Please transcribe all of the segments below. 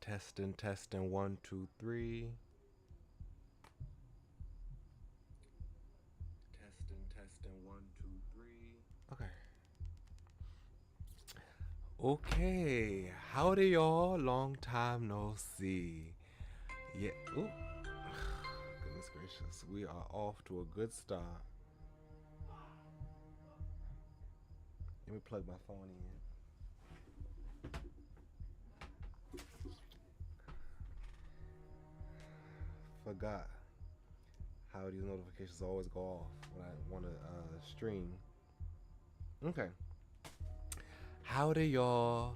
Testing, testing, one, two, three. Testing, testing, one, two, three. Okay. Okay. Howdy, y'all. Long time no see. Yeah. Ooh. Goodness gracious. We are off to a good start. Let me plug my phone in. Forgot how these notifications always go off when I want to stream. Okay. Howdy, y'all.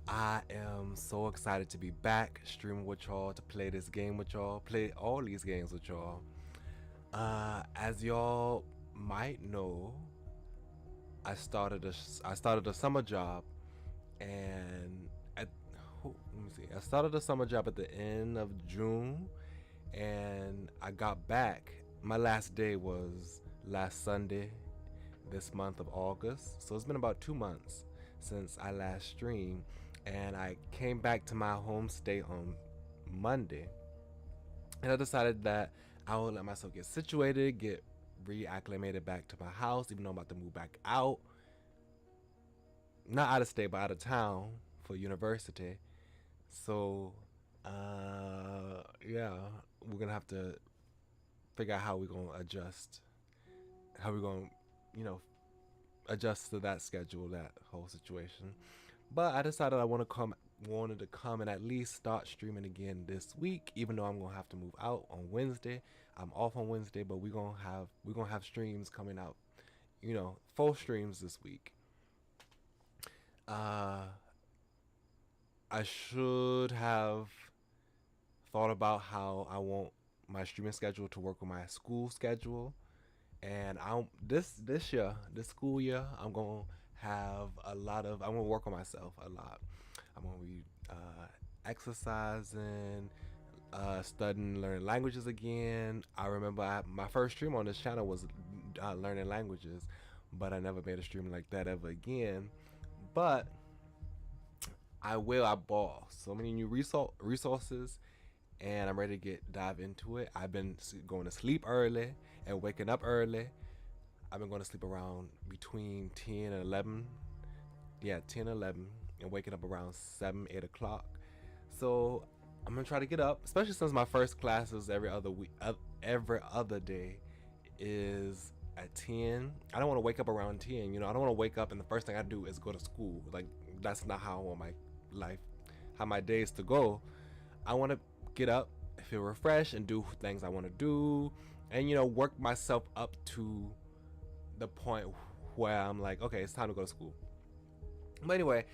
I am so excited to be back streaming with y'all, to play this game with y'all, play all these games with y'all. As y'all might know, I started a summer job, and let me see. I started a summer job at the end of June, and I got back. My last day was last Sunday, this month of August. So it's been about 2 months since I last streamed, and I came back to my home state on Monday, and I decided that I would let myself get situated, get reacclimated back to my house, even though I'm about to move back out. Not out of state, but out of town for university. So, yeah, we're gonna have to figure out how we're gonna adjust, how we're gonna, you know, adjust to that schedule, that whole situation. But I decided wanted to come and at least start streaming again this week, even though I'm gonna have to move out on Wednesday. I'm off on Wednesday, but we're gonna have streams coming out, full streams this week. I should have thought about how I want my streaming schedule to work with my school schedule, and this school year, I'm gonna I'm gonna work on myself a lot. I'm gonna be exercising, studying, learning languages again. I remember my first stream on this channel was learning languages, but I never made a stream like that ever again. But I bought so many new resources, and I'm ready to dive into it. I've been going to sleep early and waking up early. I've been going to sleep around between 10 and 11. Yeah, 10 and 11, and waking up around 7, 8 o'clock. So I'm gonna try to get up, especially since my first class is every other day is at 10. I don't want to wake up around 10. I don't want to wake up and the first thing I do is go to school. Like, that's not how I want my life, how my days to go. I want to get up, feel refreshed, and do things I want to do, and work myself up to the point where I'm like, okay, it's time to go to school. But anyway,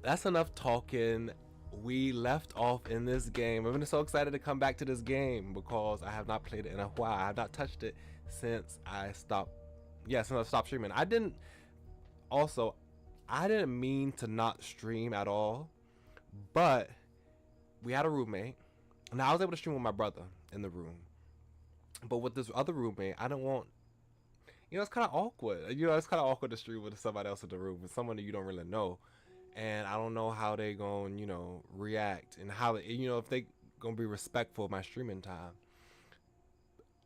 that's enough talking. We left off in this game. I've been so excited to come back to this game because I have not played it in a while. I have not touched it since I stopped streaming. I didn't mean to not stream at all, but we had a roommate. Now I was able to stream with my brother in the room, but with this other roommate, I don't want. It's kind of awkward. It's kind of awkward to stream with somebody else in the room, with someone that you don't really know, and I don't know how they gonna react, and how if they gonna be respectful of my streaming time.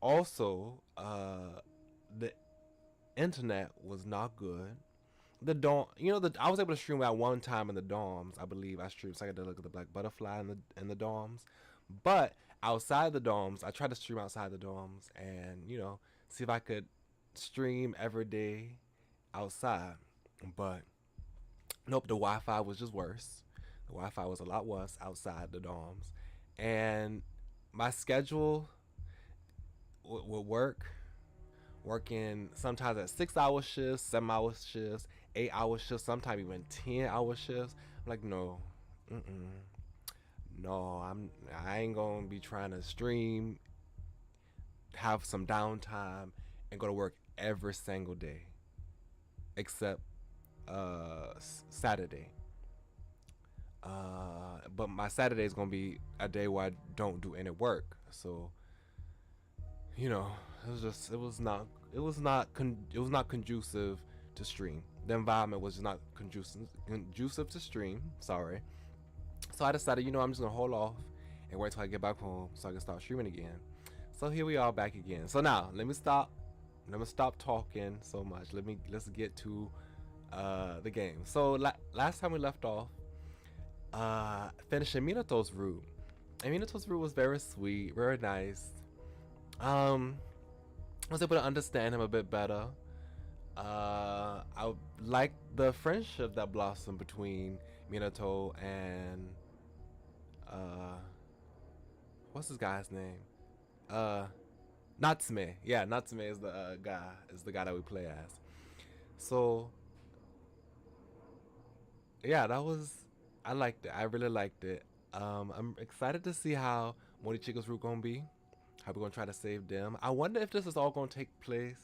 Also, the internet was not good. The dorm, I was able to stream at one time in the dorms. I believe I streamed Psychedelic of the Black Butterfly in the dorms, but outside the dorms, I tried to stream outside the dorms and see if I could stream every day outside. But nope, the Wi-Fi was just worse. The Wi-Fi was a lot worse outside the dorms, and my schedule would working sometimes at 6-hour shifts, 7-hour shifts, 8-hour shifts, sometimes even 10-hour shifts. I'm like, no, no, I ain't gonna be trying to stream, have some downtime, and go to work every single day, except Saturday. But my Saturday is gonna be a day where I don't do any work, so it was not conducive to stream. The environment was not conducive to stream. Sorry. So I decided, I'm just gonna hold off and wait till I get back home so I can start streaming again. So here we are back again. So now let me stop. Let me stop talking so much. Let's get to the game. So last time we left off, finishing Minato's route. And Minato's route was very sweet, very nice. I was able to understand him a bit better. I like the friendship that blossomed between Minato and what's this guy's name? Natsume. Yeah, Natsume is the guy that we play as. So yeah, I liked it. I really liked it. I'm excited to see how Morichika's route gonna be. How we're gonna try to save them. I wonder if this is all gonna take place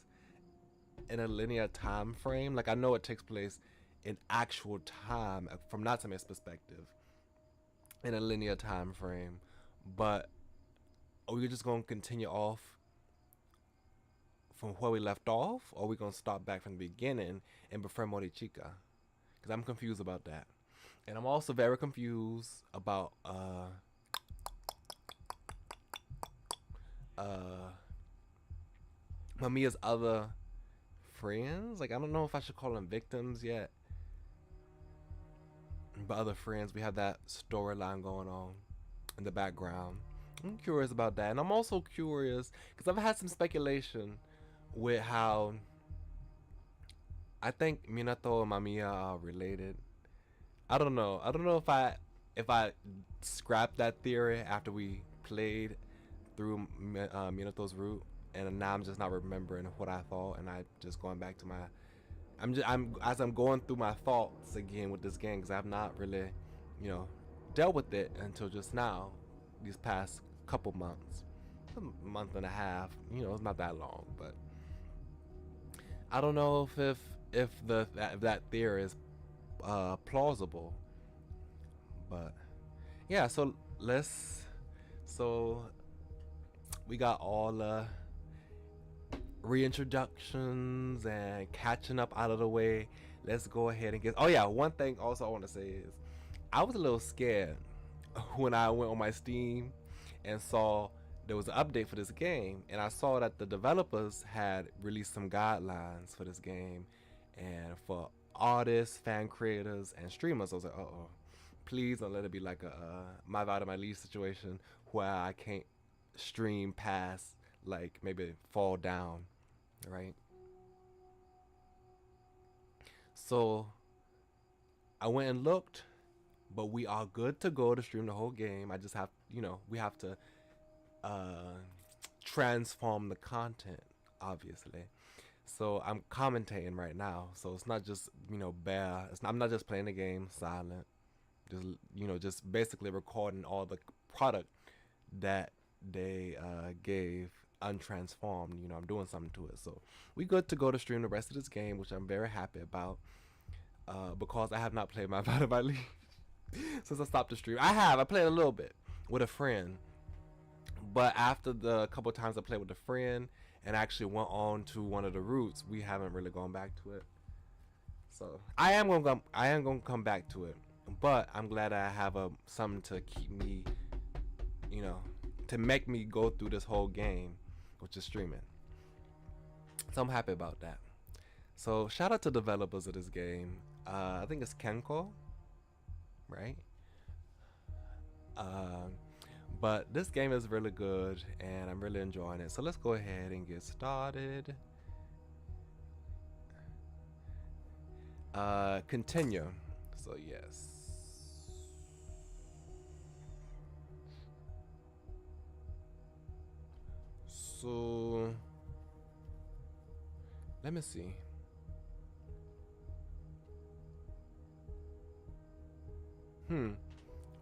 in a linear time frame. Like I know it takes place in actual time from Natsume's perspective, in a linear time frame, but are we just gonna continue off from where we left off, or are we gonna start back from the beginning and befriend Morichika? Because I'm confused about that, and I'm also very confused about Mamiya's other friends. Like I don't know if I should call them victims yet, but other friends. We have that storyline going on in the background. I'm curious about that, and I'm also curious because I've had some speculation with how I think Minato and Mamiya are related. I don't know. I don't know if I scrapped that theory after we played through Minato's route, and now I'm just not remembering what I thought, and I just going back to my. I'm as I'm going through my thoughts again with this game because I've not really, dealt with it until just now, these past couple months, a month and a half. It's not that long, but I don't know if that theory is plausible. But yeah, so we got all the reintroductions and catching up out of the way. Let's go ahead and get. Oh yeah, one thing also I want to say is I was a little scared when I went on my Steam and saw there was an update for this game, and I saw that the developers had released some guidelines for this game, and for artists, fan creators, and streamers. I was like, oh, please don't let it be like a my out of my league situation where I can't stream past like maybe fall down, right? So I went and looked, but we are good to go to stream the whole game. I just have, we have to transform the content, obviously. So I'm commentating right now. So it's not just, bare. I'm not just playing the game silent. Just basically recording all the product that they gave untransformed. I'm doing something to it. So we good to go to stream the rest of this game, which I'm very happy about. Because I have not played my Battle by League since I stopped the stream. I played a little bit with a friend, but after the couple times I played with a friend and actually went on to one of the routes, we haven't really gone back to it. So I am gonna come back to it, but I'm glad I have something to keep me, to make me go through this whole game, which is streaming. So I'm happy about that. So shout out to developers of this game. I think it's Kenko, right? But this game is really good and I'm really enjoying it. So let's go ahead and get started. Continue. So yes. So let me see.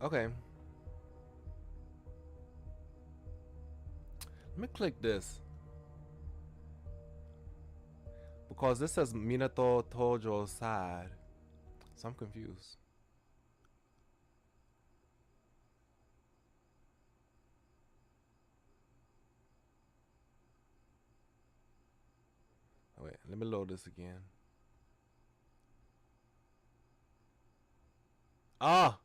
Okay. Let me click this. Because this says Minato Tojo's side. So I'm confused. Oh, wait, let me load this again. Ah!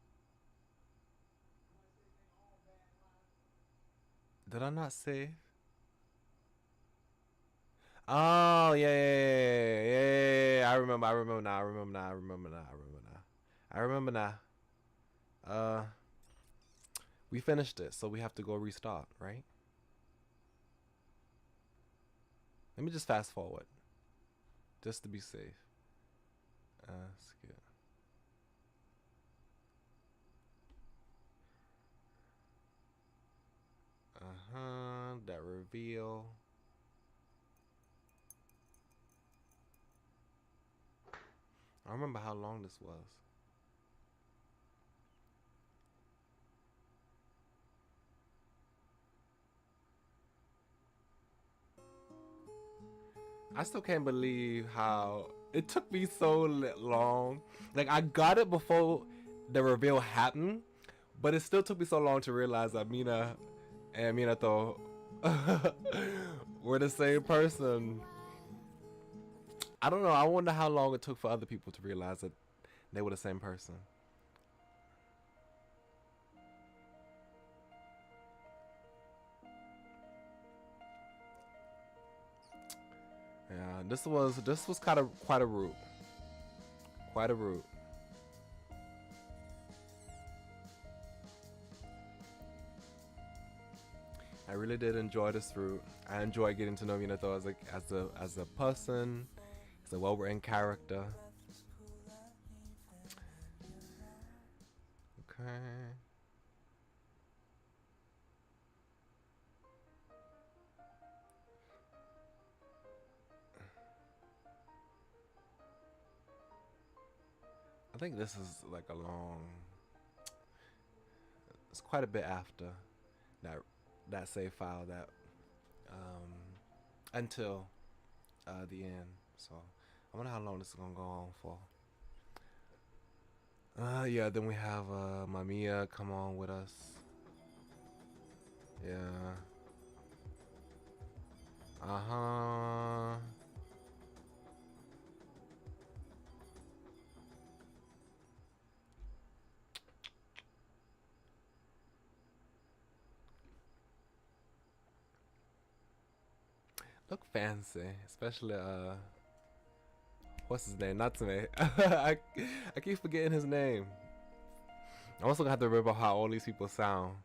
Did I not say? Oh yeah. I remember. I remember now. I remember now. I remember now. I remember now. I remember now. Uh, we finished it, so we have to go restart, right? Let me just fast forward, just to be safe. Skip. That reveal. I remember how long this was. I still can't believe how it took me so long. Like I got it before the reveal happened, but it still took me so long to realize that Mina and Minato were the same person. I don't know. I wonder how long it took for other people to realize that they were the same person. Yeah, this was kind of quite a route. Quite a route. I really did enjoy this route. I enjoy getting to know Minato as a person, as a well-written character. Okay. I think this is like a long. It's quite a bit after that save file that um until the end. So I wonder how long this is gonna go on for. Yeah. Then we have MAMIYA come on with us. Yeah. Uh-huh. Look fancy, especially what's his name? Natsume. I keep forgetting his name. I'm also gonna have to remember how all these people sound.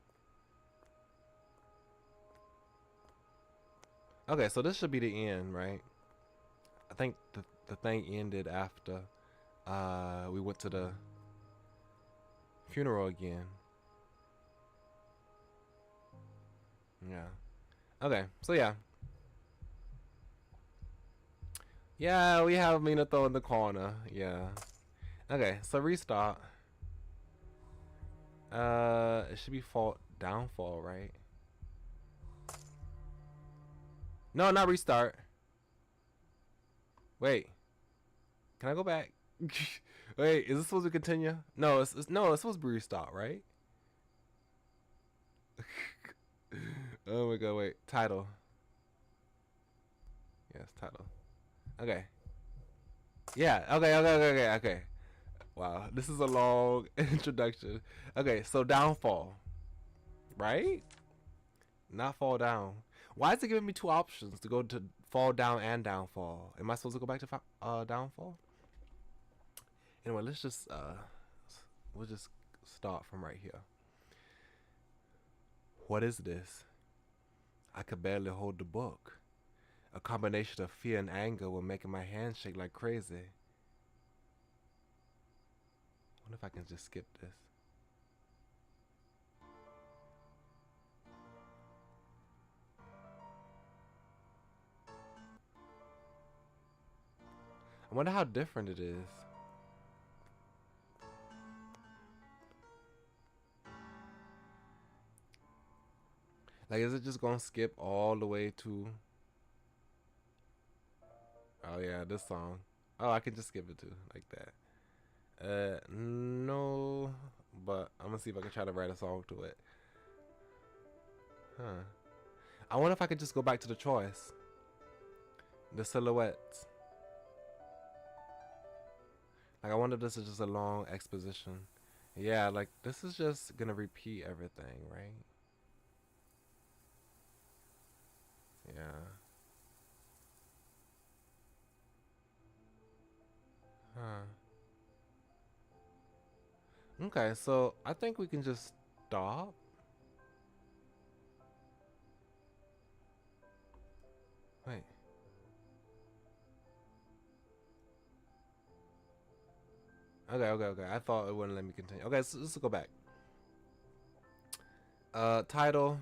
Okay, so this should be the end, right? I think the thing ended after we went to the funeral again. Yeah. Okay, so yeah. Yeah, we have Minato in the corner. Yeah. Okay, so restart. It should be fall downfall, right? No, not restart. Wait. Can I go back? Wait, is this supposed to continue? No, no, it's supposed to be restart, right? Oh my god, wait. Title. Yes, title. Okay. Yeah, okay. Wow, this is a long introduction. Okay, so downfall. Right? Not fall down. Why is it giving me two options to go to fall down and downfall? Am I supposed to go back to downfall? Anyway, let's just we'll just start from right here. What is this? I could barely hold the book. A combination of fear and anger were making my hands shake like crazy. I wonder if I can just skip this. I wonder how different it is. Like, is it just gonna skip all the way to? Oh yeah, this song. Oh, I can just skip it too, like that. No, but I'm gonna see if I can try to write a song to it. Huh. I wonder if I could just go back to the choice. The silhouettes. Like, I wonder if this is just a long exposition. Yeah, like, this is just gonna repeat everything, right? Yeah. Huh. Okay, so I think we can just stop. Wait. Okay. I thought it wouldn't let me continue. Okay, so let's go back. Title.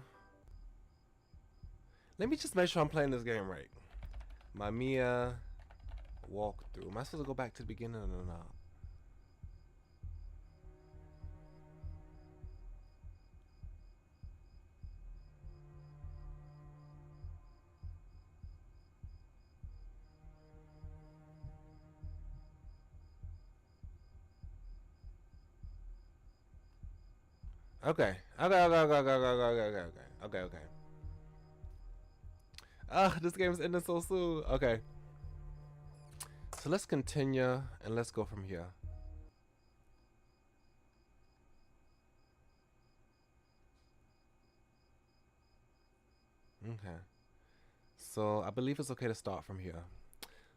Let me just make sure I'm playing this game right. MAMIYA walkthrough. Am I supposed to go back to the beginning or not? Okay. Ah, this game is ending so soon. Okay. So let's continue and let's go from here. Okay. So I believe it's okay to start from here.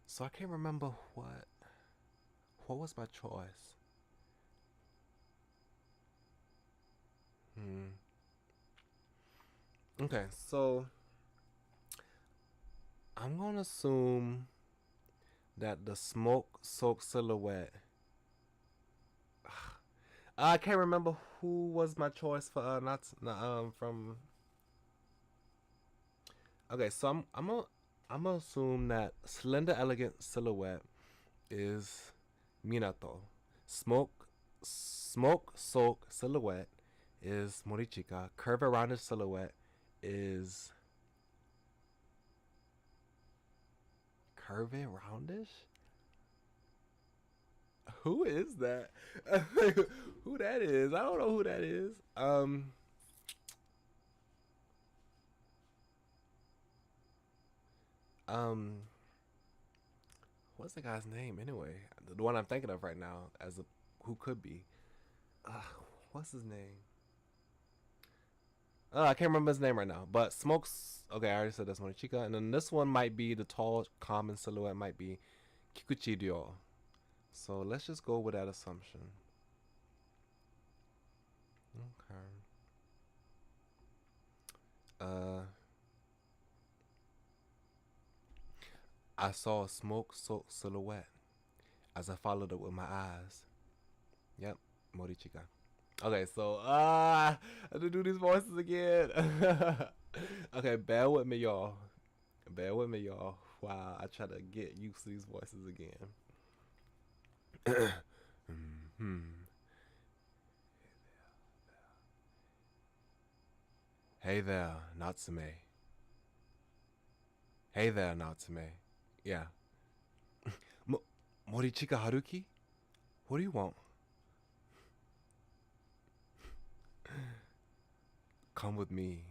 So I can't remember what was my choice. Hmm. Okay, so I'm gonna assume that the smoke soaked silhouette. I can't remember who was my choice for not from. Okay, so I'm gonna assume that slender elegant silhouette is Minato. Smoke soak silhouette is Morichika. Curve rounded silhouette is curvy roundish. Who is that? Who that is? I don't know who that is. Um, what's the guy's name anyway? The one I'm thinking of right now as a who could be. Uh, what's his name? I can't remember his name right now. But Smokes. Okay, I already said that's Morichika, and then this one might be the tall, common silhouette. Might be Kikuchi Ryo. So let's just go with that assumption. Okay. Uh, I saw a smoke-soaked silhouette as I followed it with my eyes. Yep, Morichika. Okay, so I have to do these voices again. Okay, bear with me, y'all. Bear with me, y'all. Wow, I try to get used to these voices again. Hmm. Hey there, Natsume. Hey there, Natsume. Yeah. Morichika Haruki? What do you want? Come with me.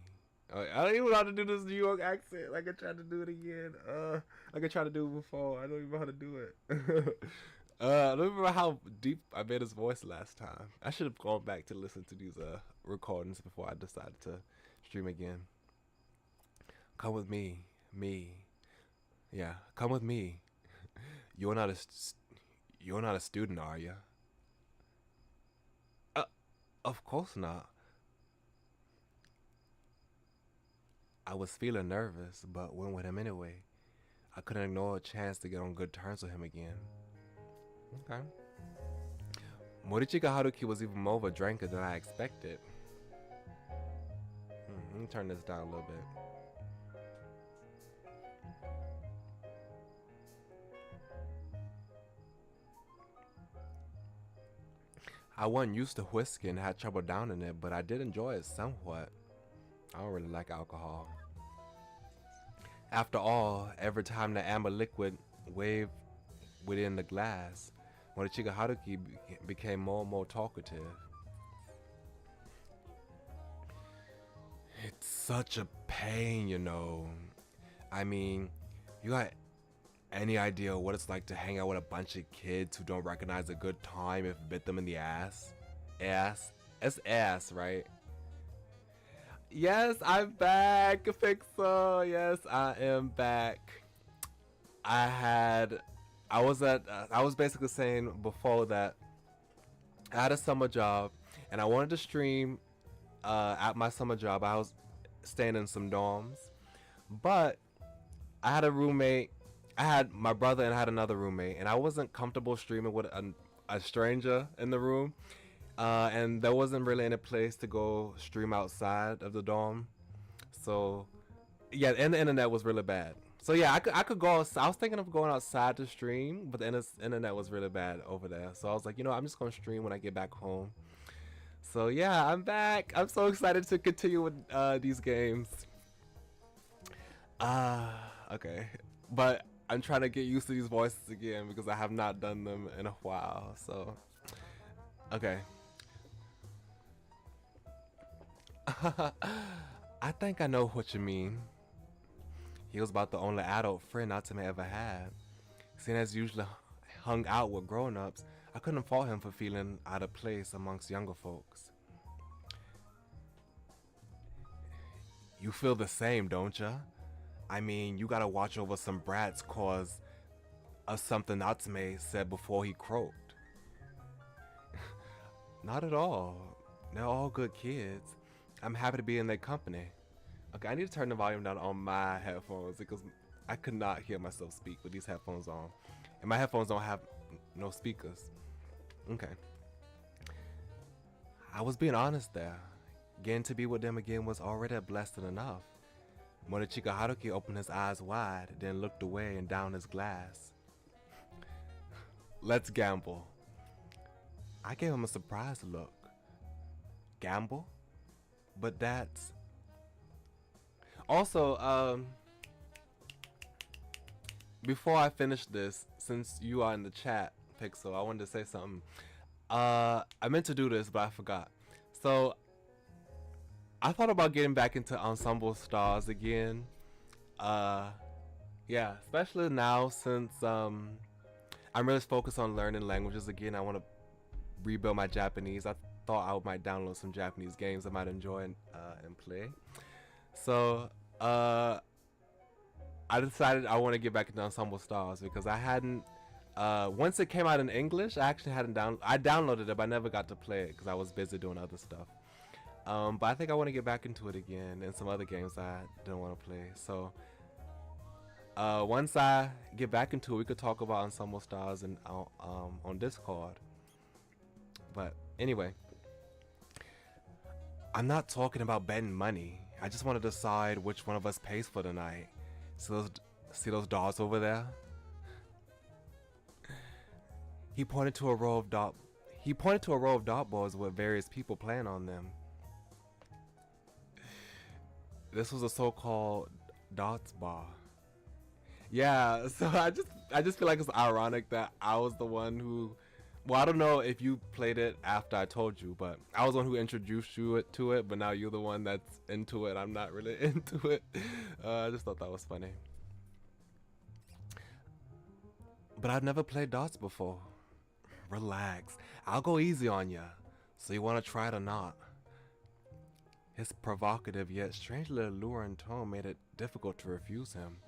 I don't even know how to do this New York accent. Like I tried to do it again. Like I tried to do it before. I don't even know how to do it. I don't remember how deep I made his voice last time. I should have gone back to listen to these recordings before I decided to stream again. Come with me, yeah. Come with me. You're not a you're not a student, are you? Uh, of course not. I was feeling nervous, but went with him anyway. I couldn't ignore a chance to get on good terms with him again. Okay. Morichika Haruki was even more of a drinker than I expected. Let me turn this down a little bit. I wasn't used to whiskey and had trouble downing it, but I did enjoy it somewhat. I don't really like alcohol. After all, every time the amber liquid waved within the glass, Morichika Haruki became more and more talkative. It's such a pain, you know. I mean, you got any idea what it's like to hang out with a bunch of kids who don't recognize a good time if it bit them in the ass? Ass? It's ass, right? Yes, I'm back, Pixel. Yes, I am back. I had, I was basically saying before that I had a summer job, and I wanted to stream at my summer job. I was staying in some dorms, but I had a roommate. I had my brother and I had another roommate, and I wasn't comfortable streaming with a stranger in the room. And there wasn't really any place to go stream outside of the dorm. So yeah, and the internet was really bad. So yeah, I could go. I was thinking of going outside to stream, but the internet was really bad over there. So I was like, I'm just gonna stream when I get back home. So yeah, I'm back. I'm so excited to continue with these games. Uh, okay, but I'm trying to get used to these voices again because I have not done them in a while. So okay. I think I know what you mean. He was about the only adult friend Natsume ever had. Seeing as he usually hung out with grown-ups, I couldn't fault him for feeling out of place amongst younger folks. You feel the same, don't ya? I mean, you gotta watch over some brats cause of something Natsume said before he croaked. Not at all. They're all good kids. I'm happy to be in their company. Okay, I need to turn the volume down on my headphones because I could not hear myself speak with these headphones on. And my headphones don't have no speakers. Okay. I was being honest there. Getting to be with them again was already a blessing enough. Morichika Haruki opened his eyes wide, then looked away and down his glass. Let's gamble. I gave him a surprised look. Gamble? But that's... Also, before I finish this, since you are in the chat, Pixel, I wanted to say something. I meant to do this, but I forgot. So, I thought about getting back into Ensemble Stars again. Yeah, especially now since I'm really focused on learning languages again. I want to rebuild my Japanese. I thought I might download some Japanese games I might enjoy and play. So I decided I want to get back into Ensemble Stars because I hadn't. Once it came out in English, I actually hadn't I downloaded it, but I never got to play it because I was busy doing other stuff. But I think I want to get back into it again and some other games I didn't want to play. So once I get back into it, we could talk about Ensemble Stars and on Discord. But anyway, I'm not talking about betting money. I just want to decide which one of us pays for the night. See those dolls over there? He pointed to a row of dartboards with various people playing on them. This was a so-called darts bar. Yeah, so I just feel like it's ironic that I was the one who, well, I don't know if you played it after I told you, but I was the one who introduced you to it, but now you're the one that's into it. I'm not really into it. I just thought that was funny. But I've never played darts before. Relax, I'll go easy on ya. So you want to try it or not? His provocative yet strangely alluring tone made it difficult to refuse him.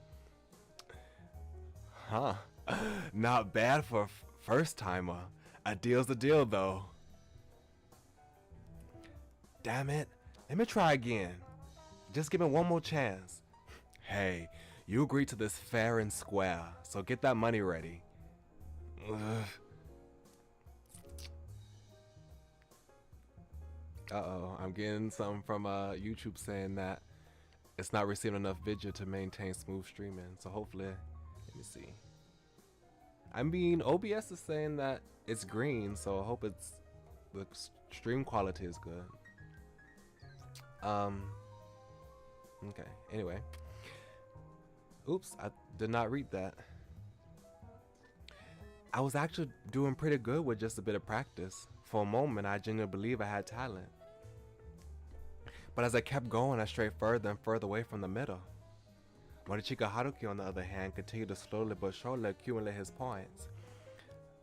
Huh, not bad for a first timer. A deal's a deal though. Damn it, let me try again. Just give me one more chance. Hey, you agreed to this fair and square, so get that money ready. Ugh. Uh-oh, I'm getting something from YouTube saying that it's not receiving enough video to maintain smooth streaming. So hopefully, let me see. I mean, OBS is saying that it's green, so I hope the stream quality is good. Okay, anyway. Oops, I did not read that. I was actually doing pretty good with just a bit of practice. For a moment, I genuinely believed I had talent. But as I kept going, I strayed further and further away from the middle. Morichika Haruki, on the other hand, continued to slowly but surely accumulate his points.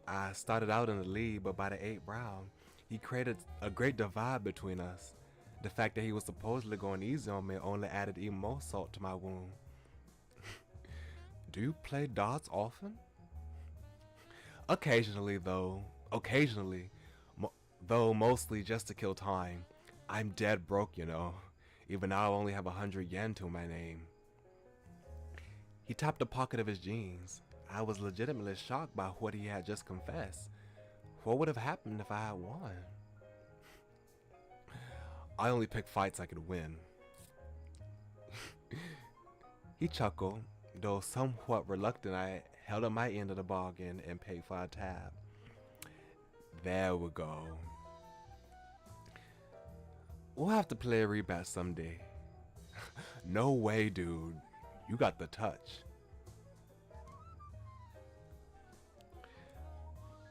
I started out in the lead, but by the 8th round, he created a great divide between us. The fact that he was supposedly going easy on me only added even more salt to my wound. Do you play darts often? Occasionally, though. Occasionally. Though mostly just to kill time. I'm dead broke, you know. Even now I only have 100 yen to my name. He tapped the pocket of his jeans. I was legitimately shocked by what he had just confessed. What would have happened if I had won? I only picked fights I could win. He chuckled, though somewhat reluctant. I held up my end of the bargain and paid for a tab. There we go. We'll have to play a rematch someday. No way, dude. You got the touch.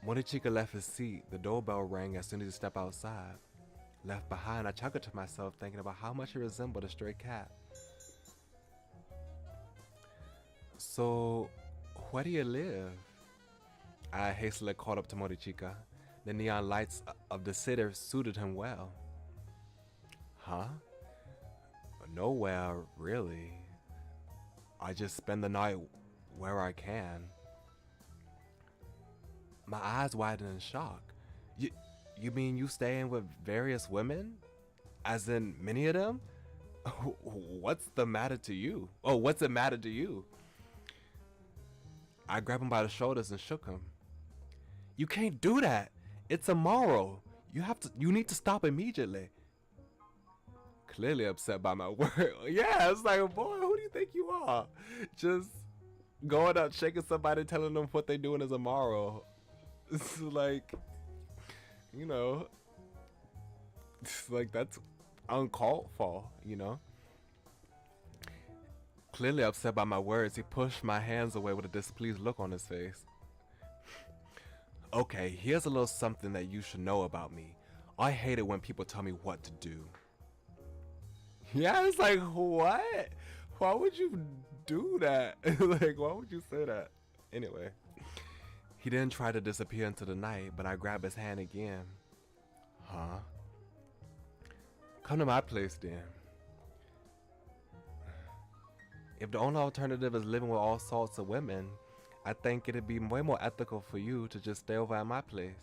Morichika left his seat. The doorbell rang as soon as he stepped outside. Left behind, I chuckled to myself, thinking about how much he resembled a stray cat. So, where do you live? I hastily caught up to Morichika. The neon lights of the city suited him well. Huh? Nowhere, really. I just spend the night where I can. My eyes widened in shock. You mean you staying with various women? As in many of them? What's the matter to you? Oh, what's the matter to you? I grabbed him by the shoulders and shook him. You can't do that. It's immoral. You need to stop immediately. Clearly upset by my word. Yeah, it's like, boy, who do you think you are? Just going out shaking somebody, telling them what they're doing is immoral. It's like, you know, it's like that's uncalled for, you know. Clearly upset by my words, he pushed my hands away with a displeased look on his face. Okay, here's a little something that you should know about me. I hate it when people tell me what to do. Yeah, it's like, what? Why would you do that? Like, why would you say that? Anyway, he didn't try to disappear into the night, but I grabbed his hand again. Huh? Come to my place then. If the only alternative is living with all sorts of women, I think it'd be way more ethical for you to just stay over at my place.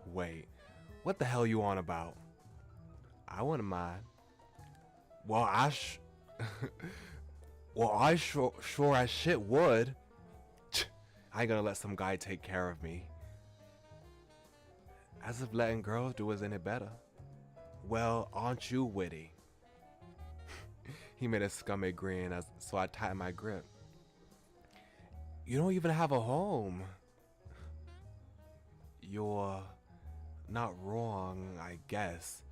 Wait, what the hell you on about? I wouldn't mind. Well, I sure as shit would. I ain't gonna let some guy take care of me. As if letting girls do is any better. Well, aren't you witty? He made a scummy grin, so I tightened my grip. You don't even have a home. You're not wrong, I guess.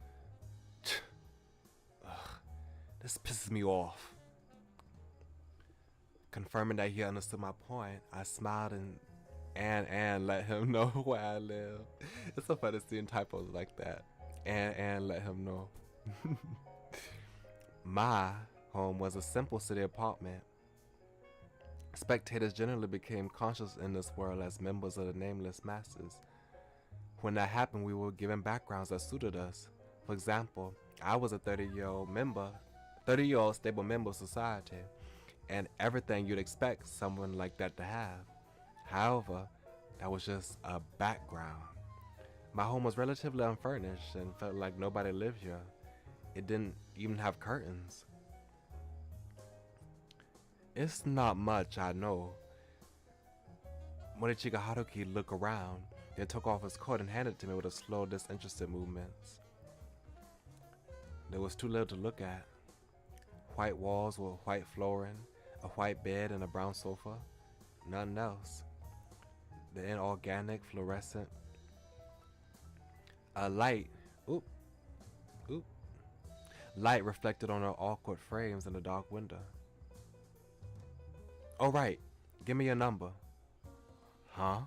Ugh, this pisses me off. Confirming that he understood my point, I smiled and let him know where I live. It's so funny seeing typos like that. And let him know. My home was a simple city apartment. Spectators generally became conscious in this world as members of the nameless masses. When that happened, we were given backgrounds that suited us. For example, I was a 30-year-old stable member of society, and everything you'd expect someone like that to have. However, that was just a background. My home was relatively unfurnished and felt like nobody lived here. It didn't even have curtains. It's not much, I know. Morichika Haruki looked around, then took off his coat and handed it to me with a slow, disinterested movements. There was too little to look at. White walls with white flooring, a white bed and a brown sofa. Nothing else. The inorganic, fluorescent light reflected on our awkward frames in the dark window. All right, give me your number. Huh?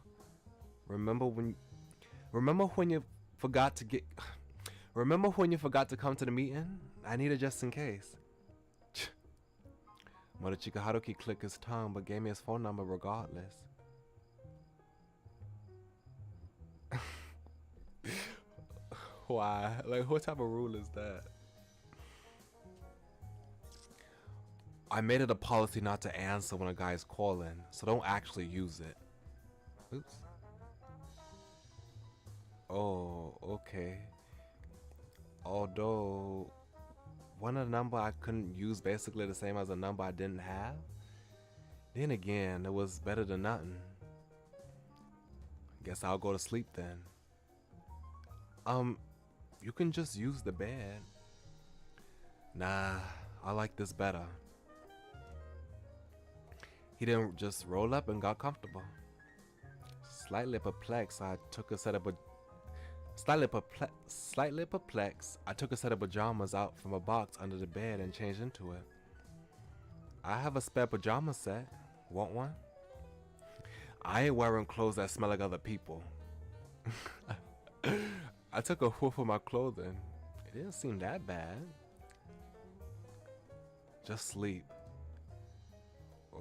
Remember when you forgot to come to the meeting? I need it just in case. Morichika Haruki clicked his tongue but gave me his phone number regardless. Why? Like, what type of rule is that? I made it a policy not to answer when a guy's calling, so don't actually use it. Oops. Oh, okay. Although, one a number I couldn't use basically the same as a number I didn't have? Then again, it was better than nothing. Guess I'll go to sleep then. You can just use the bed. Nah, I like this better. He didn't just roll up and got comfortable. Slightly perplexed, I took a set of pajamas out from a box under the bed and changed into it. I have a spare pajama set. Want one? I ain't wearing clothes that smell like other people. I took a whiff of my clothing. It didn't seem that bad. Just sleep.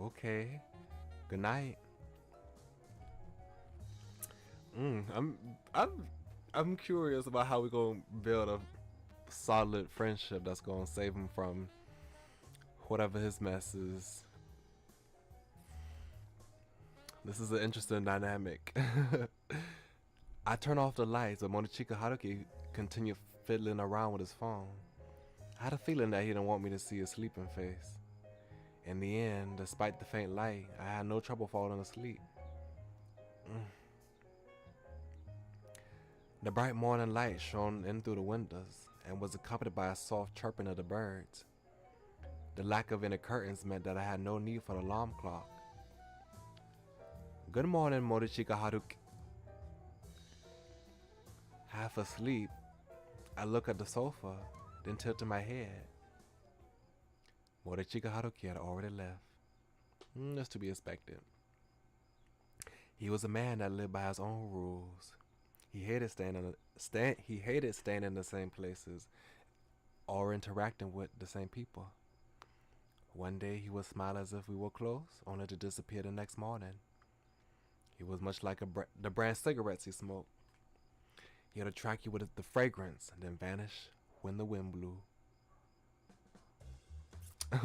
Okay. Good night. I'm curious about how we're gonna build a solid friendship that's gonna save him from whatever his mess is. This is an interesting dynamic. I turn off the lights, but Morichika Haruki continued fiddling around with his phone. I had a feeling that he didn't want me to see his sleeping face. In the end, despite the faint light, I had no trouble falling asleep. The bright morning light shone in through the windows and was accompanied by a soft chirping of the birds. The lack of any curtains meant that I had no need for the alarm clock. Good morning, Morichika Haruki. Half asleep, I look at the sofa, then tilted my head. Morichika Haruki had already left. That's to be expected. He was a man that lived by his own rules. He hated staying in the same places or interacting with the same people. One day he would smile as if we were close, only to disappear the next morning. He was much like the brand cigarettes he smoked. He would attract you with the fragrance and then vanish when the wind blew.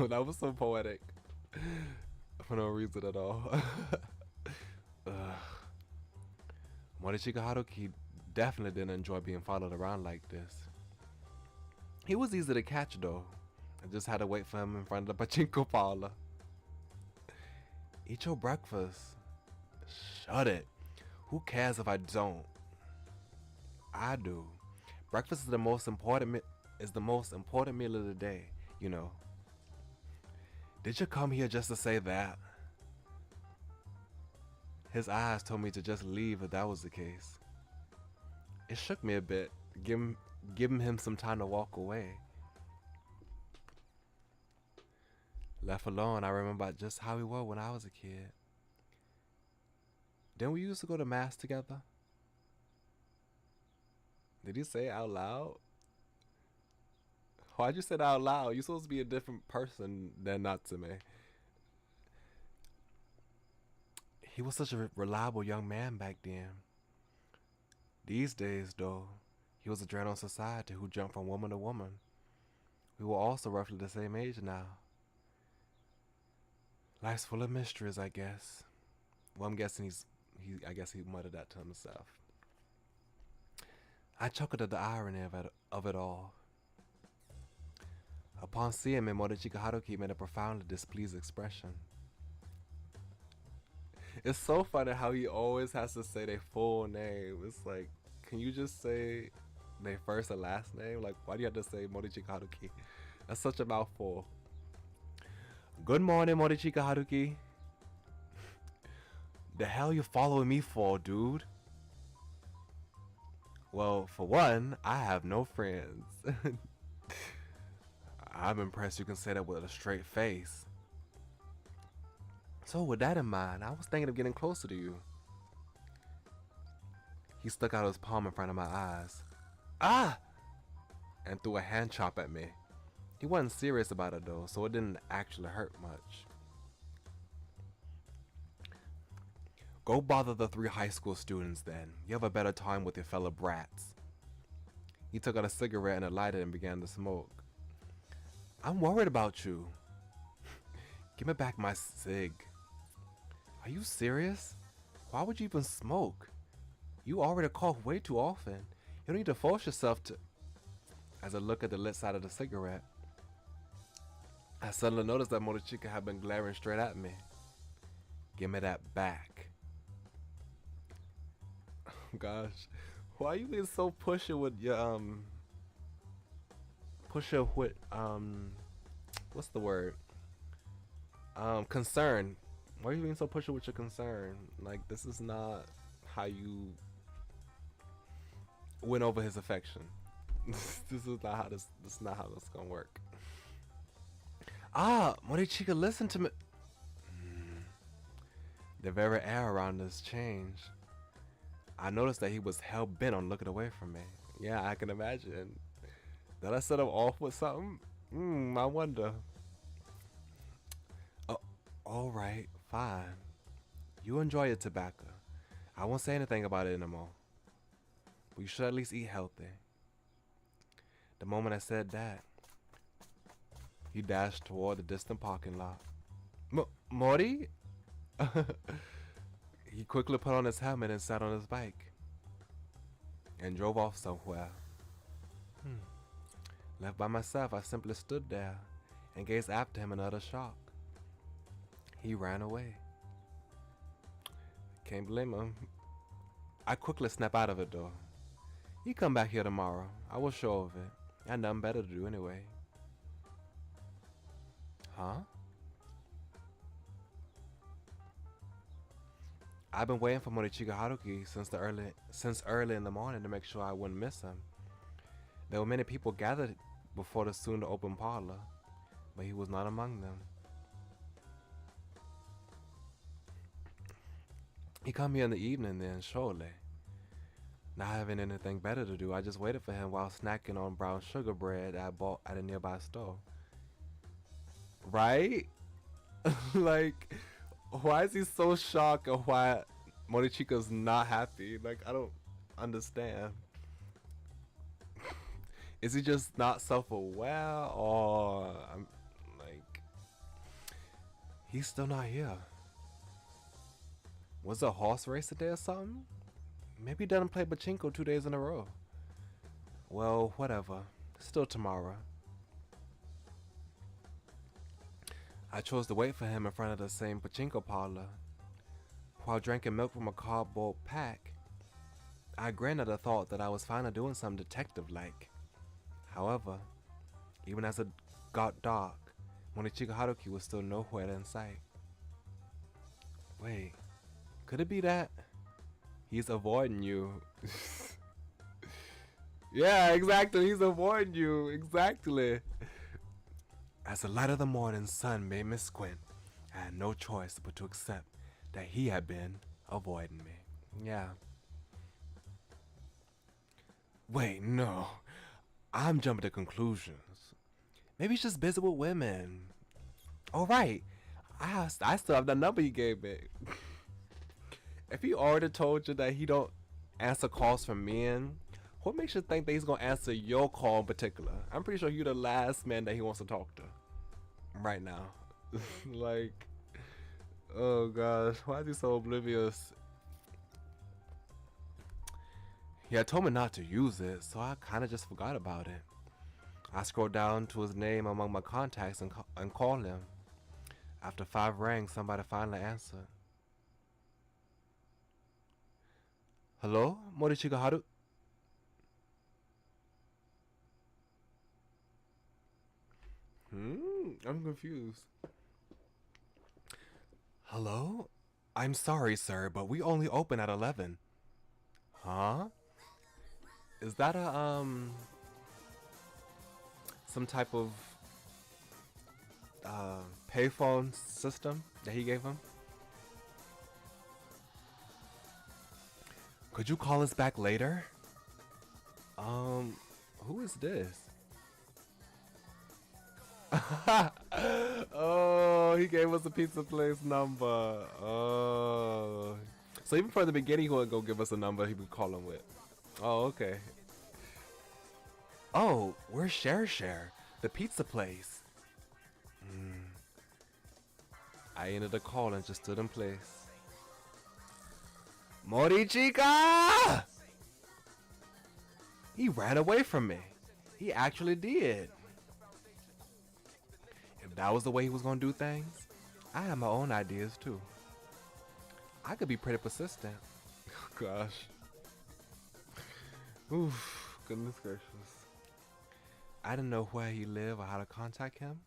That was so poetic. For no reason at all. Morichika Haruki definitely didn't enjoy being followed around like this. He was easy to catch though. I just had to wait for him in front of the pachinko parlor. Eat your breakfast. Shut it. Who cares if I don't? I do. Breakfast is the most important meal of the day, you know. Did you come here just to say that? His eyes told me to just leave if that was the case. It shook me a bit, giving him some time to walk away. Left alone, I remember just how we were when I was a kid. Didn't we used to go to mass together? Did he say it out loud? Why'd you say that out loud? You're supposed to be a different person than Natsume. He was such a reliable young man back then. These days, though, he was a drain on society who jumped from woman to woman. We were also roughly the same age now. Life's full of mysteries, I guess. Well, I'm guessing I guess he muttered that to himself. I chuckled at the irony of it all. Upon seeing me, Morichika Haruki made a profoundly displeased expression. It's so funny how he always has to say their full name. It's like, can you just say their first and last name? Like, why do you have to say Morichika Haruki? That's such a mouthful. Good morning, Morichika Haruki. The hell you following me for, dude? Well, for one, I have no friends. I'm impressed you can say that with a straight face. So with that in mind, I was thinking of getting closer to you. He stuck out his palm in front of my eyes. Ah! And threw a hand chop at me. He wasn't serious about it though, so it didn't actually hurt much. Go bother the 3 high school students then. You have a better time with your fellow brats. He took out a cigarette and lighted and began to smoke. I'm worried about you. Give me back my cig. Are you serious? Why would you even smoke? You already cough way too often. You don't need to force yourself to. As I look at the lit side of the cigarette, I suddenly noticed that Morichika had been glaring straight at me. Give me that back. Oh gosh. Why are you being so pushy with your pusher with what's the word? Concern. Why are you being so pushy with your concern? Like, this is not how you win over his affection. This is not how this is not how this gonna work. Ah, Morichika, listen to me. The very air around us changed. I noticed that he was hell bent on looking away from me. Yeah, I can imagine. Did I set him off with something? I wonder. Oh, all right, fine. You enjoy your tobacco. I won't say anything about it anymore. But you should at least eat healthy. The moment I said that, he dashed toward the distant parking lot. Mori? He quickly put on his helmet and sat on his bike and drove off somewhere. Left by myself, I simply stood there and gazed after him in utter shock. He ran away. Can't blame him. I quickly snapped out of it though. He come back here tomorrow. I was sure of it. I had nothing better to do anyway. Huh? I've been waiting for Morichika Haruki since early in the morning to make sure I wouldn't miss him. There were many people gathered before the soon-to-open parlor, but he was not among them. He come here in the evening then, surely. Not having anything better to do, I just waited for him while snacking on brown sugar bread I bought at a nearby store. Right? Like, why is he so shocked and why Morichika's not happy? Like, I don't understand. Is he just not self-aware, or I'm like, he's still not here? Was it a horse race today or something? Maybe he doesn't play pachinko 2 days in a row. Well, whatever. Still tomorrow. I chose to wait for him in front of the same pachinko parlor. While drinking milk from a cardboard pack, I grinned at the thought that I was finally doing something detective-like. However, even as it got dark, Morichika Haruki was still nowhere in sight. Wait, could it be that he's avoiding you? Yeah, exactly, he's avoiding you, exactly. As the light of the morning sun made me squint, I had no choice but to accept that he had been avoiding me. Yeah. Wait, no. I'm jumping to conclusions. Maybe he's just busy with women. Oh, right. I still have the number he gave me. If he already told you that he don't answer calls from men, what makes you think that he's gonna answer your call in particular? I'm pretty sure you're the last man that he wants to talk to right now. Like, oh gosh, why is he so oblivious? He had told me not to use it, so I kind of just forgot about it. I scrolled down to his name among my contacts and called him. After 5 rings, somebody finally answered. Hello, Morichika Haru? I'm confused. Hello? I'm sorry, sir, but we only open at 11. Huh? Is that a, some type of, payphone system that he gave him? Could you call us back later? Who is this? Oh, he gave us a pizza place number. Oh. So even from the beginning, he wouldn't go give us a number he would call him with. Oh, okay. Oh, where's Share? The pizza place. I ended the call and just stood in place. Morichika! He ran away from me. He actually did. If that was the way he was gonna do things, I have my own ideas too. I could be pretty persistent. Gosh. Oof, goodness gracious. I didn't know where he lived or how to contact him.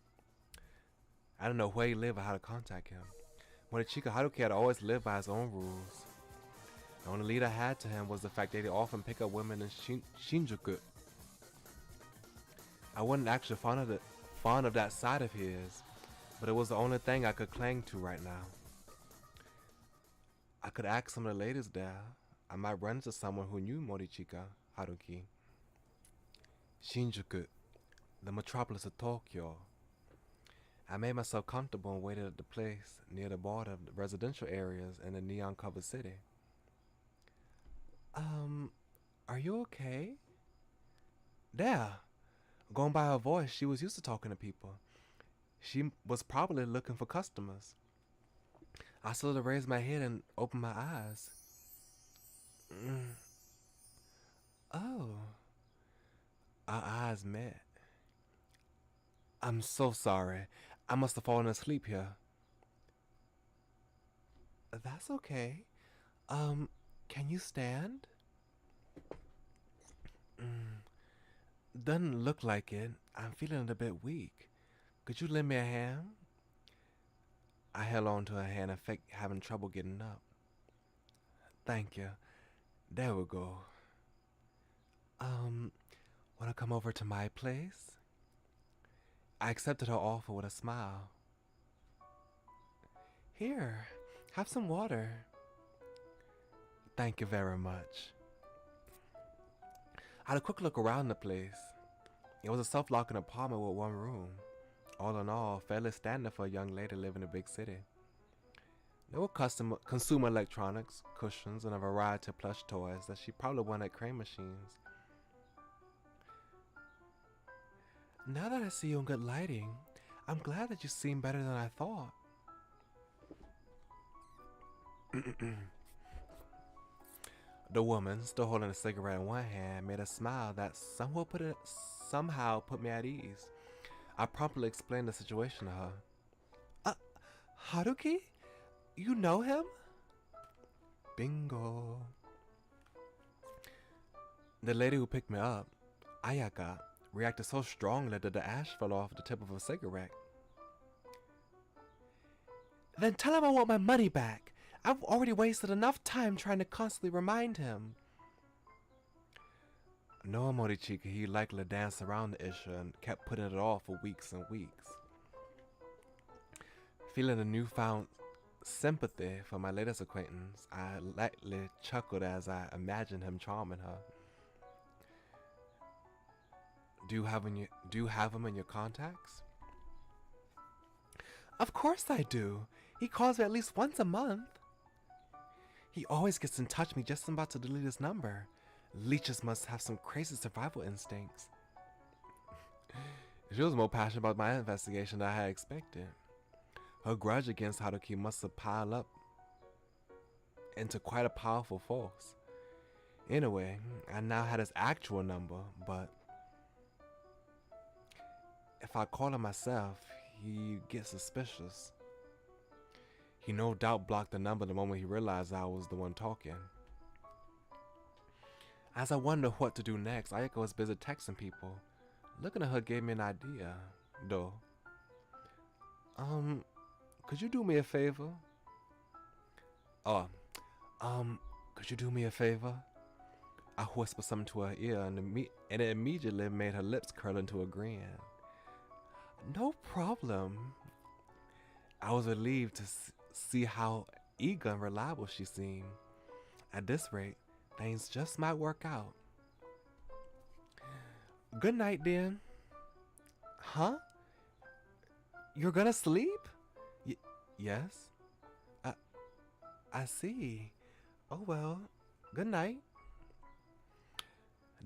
Morichika Haruki had always lived by his own rules. The only lead I had to him was the fact that he often picked up women in Shinjuku. I wasn't actually fond of that side of his, but it was the only thing I could cling to right now. I could ask some of the ladies there. I might run into someone who knew Morichika Haruki. Shinjuku, the metropolis of Tokyo. I made myself comfortable and waited at the place near the border of the residential areas in the neon-covered city. Are you okay? There. Going by her voice, she was used to talking to people. She was probably looking for customers. I slowly raised my head and opened my eyes. Oh. Our eyes met. I'm so sorry. I must have fallen asleep here. That's okay. Can you stand? Doesn't look like it. I'm feeling a bit weak. Could you lend me a hand? I held on to her hand and faked having trouble getting up. Thank you. There we go. Wanna come over to my place? I accepted her offer with a smile. Here, have some water. Thank you very much. I had a quick look around the place. It was a self-locking apartment with one room. All in all, fairly standard for a young lady living in a big city. There were consumer electronics, cushions, and a variety of plush toys that she probably won at crane machines. Now that I see you in good lighting, I'm glad that you seem better than I thought. The woman, still holding a cigarette in one hand, made a smile that somehow put me at ease. I promptly explained the situation to her. Haruki? You know him? Bingo. The lady who picked me up, Ayaka, reacted so strongly that the ash fell off the tip of her cigarette. Then tell him I want my money back. I've already wasted enough time trying to constantly remind him. Knowing Morichika, he likely danced around the issue and kept putting it off for weeks and weeks. Feeling a newfound sympathy for my latest acquaintance, I lightly chuckled as I imagined him charming her. Do you have him in your contacts? Of course I do. He calls me at least once a month. He always gets in touch with me just about to delete his number. Leeches must have some crazy survival instincts. She was more passionate about my investigation than I had expected. Her grudge against Haruki must have piled up into quite a powerful force. Anyway, I now had his actual number, but if I call him myself, he'd get suspicious. He no doubt blocked the number the moment he realized I was the one talking. As I wondered what to do next, Ayako was busy texting people. Looking at her gave me an idea, though. Could you do me a favor? Could you do me a favor? I whispered something to her ear and it immediately made her lips curl into a grin. No problem. I was relieved to see how eager and reliable she seemed. At this rate, things just might work out. Good night, then. Huh? You're gonna sleep? Yes. I see. Oh well. Good night.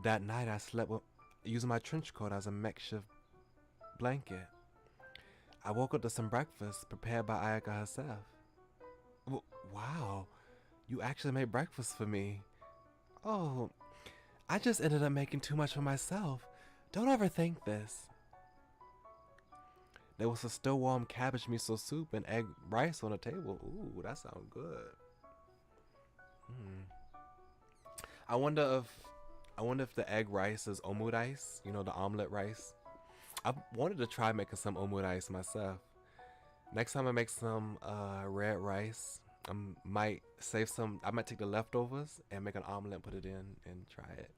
That night I slept using my trench coat as a makeshift blanket. I woke up to some breakfast prepared by Ayaka herself. Wow, you actually made breakfast for me. Oh, I just ended up making too much for myself. Don't overthink this. There was a still warm cabbage miso soup and egg rice on the table. Ooh, that sounds good. I wonder if the egg rice is omurice, you know, the omelet rice. I wanted to try making some omurice myself. Next time I make some red rice, I might save some. I might take the leftovers and make an omelet, put it in, and try it.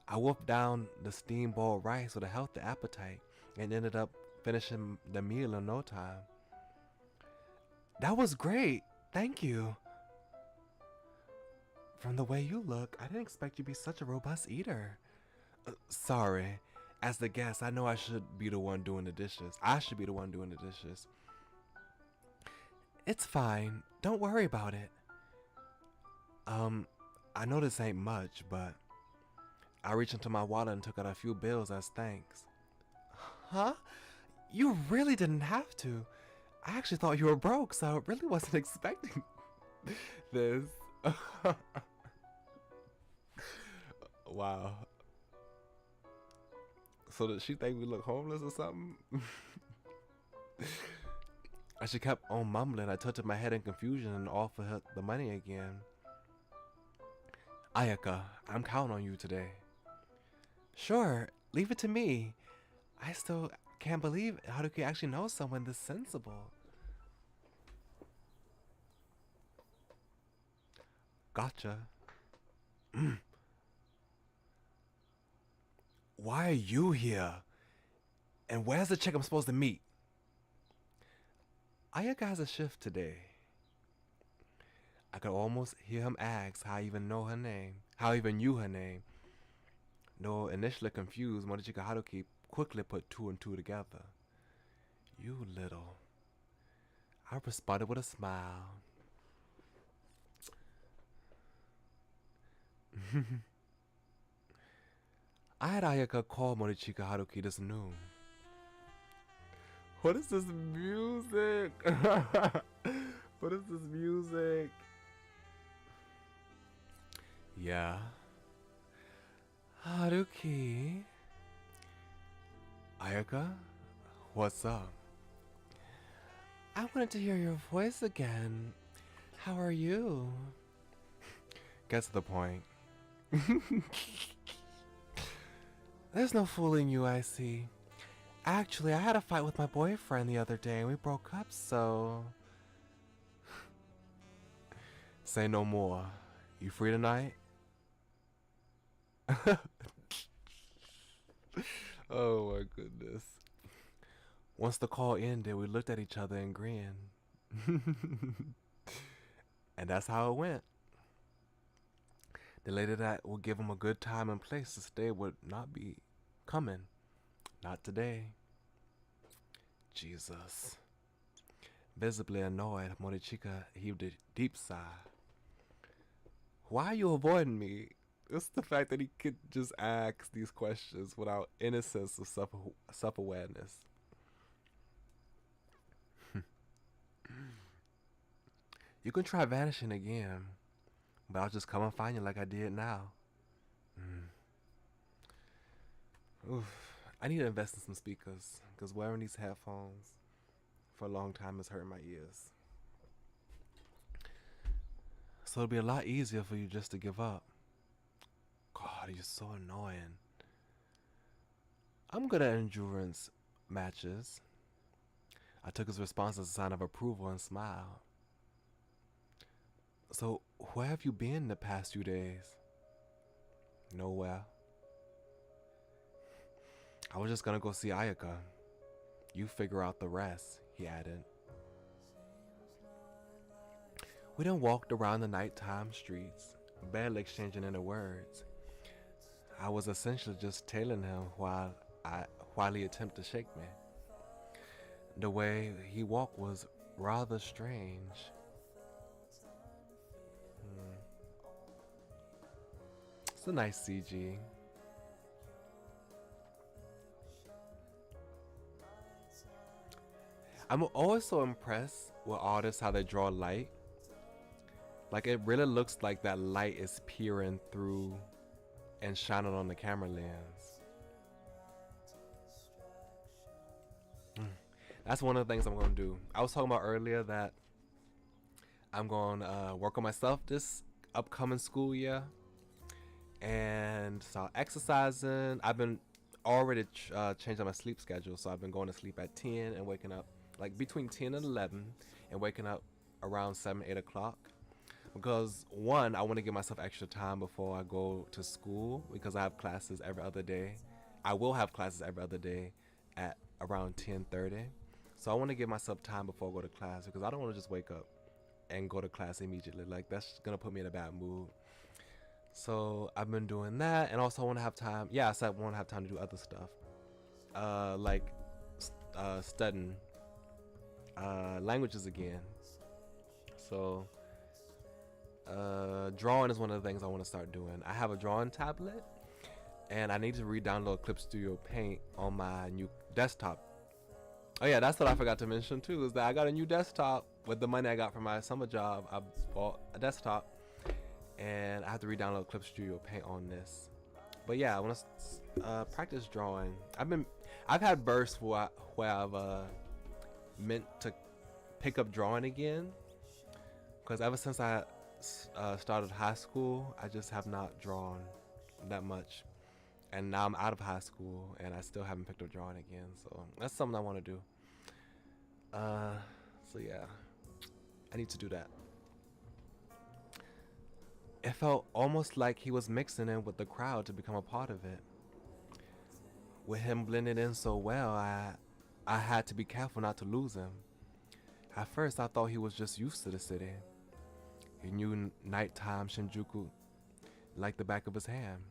I wolfed down the steamed boiled rice with a healthy appetite and ended up finishing the meal in no time. That was great. Thank you. From the way you look, I didn't expect you to be such a robust eater. Sorry. As the guest, I know I should be the one doing the dishes. I should be the one doing the dishes. It's fine. Don't worry about it. I know this ain't much, but I reached into my wallet and took out a few bills as thanks. Huh? You really didn't have to. I actually thought you were broke, so I really wasn't expecting this. Wow. So did she think we look homeless or something? As she kept on mumbling, I tilted my head in confusion and offered her the money again. Ayaka, I'm counting on you today. Sure, leave it to me. I still can't believe Haruki actually knows someone this sensible. Gotcha. Why are you here? And where's the chick I'm supposed to meet? Ayaka has a shift today. I could almost hear him ask how I even know her name. How I even knew her name. Though initially confused, Morichika Haruki quickly put two and two together. You little. I responded with a smile. I had Ayaka call Morichika Haruki this noon. What is this music? What is this music? Yeah. Haruki. Ayaka? What's up? I wanted to hear your voice again. How are you? Get to the point. There's no fooling you, I see. Actually, I had a fight with my boyfriend the other day and we broke up, so... Say no more. You free tonight? Oh my goodness. Once the call ended, we looked at each other and grinned. And that's how it went. The lady that would give him a good time and place to stay would not be coming. Not today. Jesus. Visibly annoyed, Morichika heaved a deep sigh. Why are you avoiding me? It's the fact that he could just ask these questions without innocence or self-awareness. You can try vanishing again, but I'll just come and find you like I did now. Oof. I need to invest in some speakers, because wearing these headphones for a long time has hurt my ears. So it'll be a lot easier for you just to give up. God, you're so annoying. I'm good at endurance matches. I took his response as a sign of approval and smiled. So, where have you been the past few days? Nowhere. I was just gonna go see Ayaka. You figure out the rest, he added. We then walked around the nighttime streets, barely exchanging any words. I was essentially just tailing him while he attempted to shake me. The way he walked was rather strange. It's a nice CG. I'm always so impressed with artists how they draw light. Like it really looks like that light is peering through and shining on the camera lens. That's one of the things I'm gonna do. I was talking about earlier that I'm gonna work on myself this upcoming school year, and start exercising. I've been already changing my sleep schedule, so I've been going to sleep at 10 and waking up like between 10 and 11, and waking up around 7, 8 o'clock. Because one, I want to give myself extra time before I go to school because I have classes every other day. I will have classes every other day at around 10:30. So I want to give myself time before I go to class because I don't want to just wake up and go to class immediately. Like that's gonna put me in a bad mood. So I've been doing that, and also I want to have time. Yeah, I said I want to have time to do other stuff, like studying languages again. So drawing is one of the things I want to start doing. I have a drawing tablet, and I need to re-download Clip Studio Paint on my new desktop. Oh yeah, that's what I forgot to mention too, is that I got a new desktop with the money I got from my summer job. I bought a desktop, and I have to re-download Clip Studio Paint on this. But yeah, I want to practice drawing. I've had bursts where I've meant to pick up drawing again, because ever since I started high school, I just have not drawn that much. And now I'm out of high school, and I still haven't picked up drawing again. So that's something I want to do. So yeah, I need to do that. It felt almost like he was mixing in with the crowd to become a part of it. With him blending in so well, I had to be careful not to lose him. At first, I thought he was just used to the city. He knew nighttime Shinjuku like the back of his hand,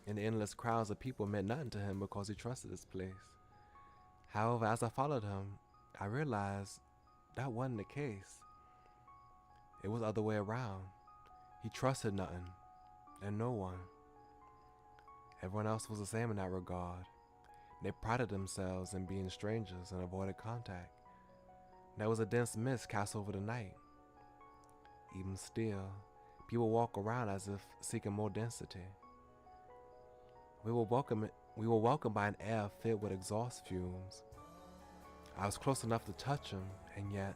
and the endless crowds of people meant nothing to him because he trusted this place. However, as I followed him, I realized that wasn't the case. It was the other way around. He trusted nothing and no one. Everyone else was the same in that regard. They prided themselves in being strangers and avoided contact. There was a dense mist cast over the night. Even still, people walk around as if seeking more density. We were welcomed by an air filled with exhaust fumes. I was close enough to touch him, and yet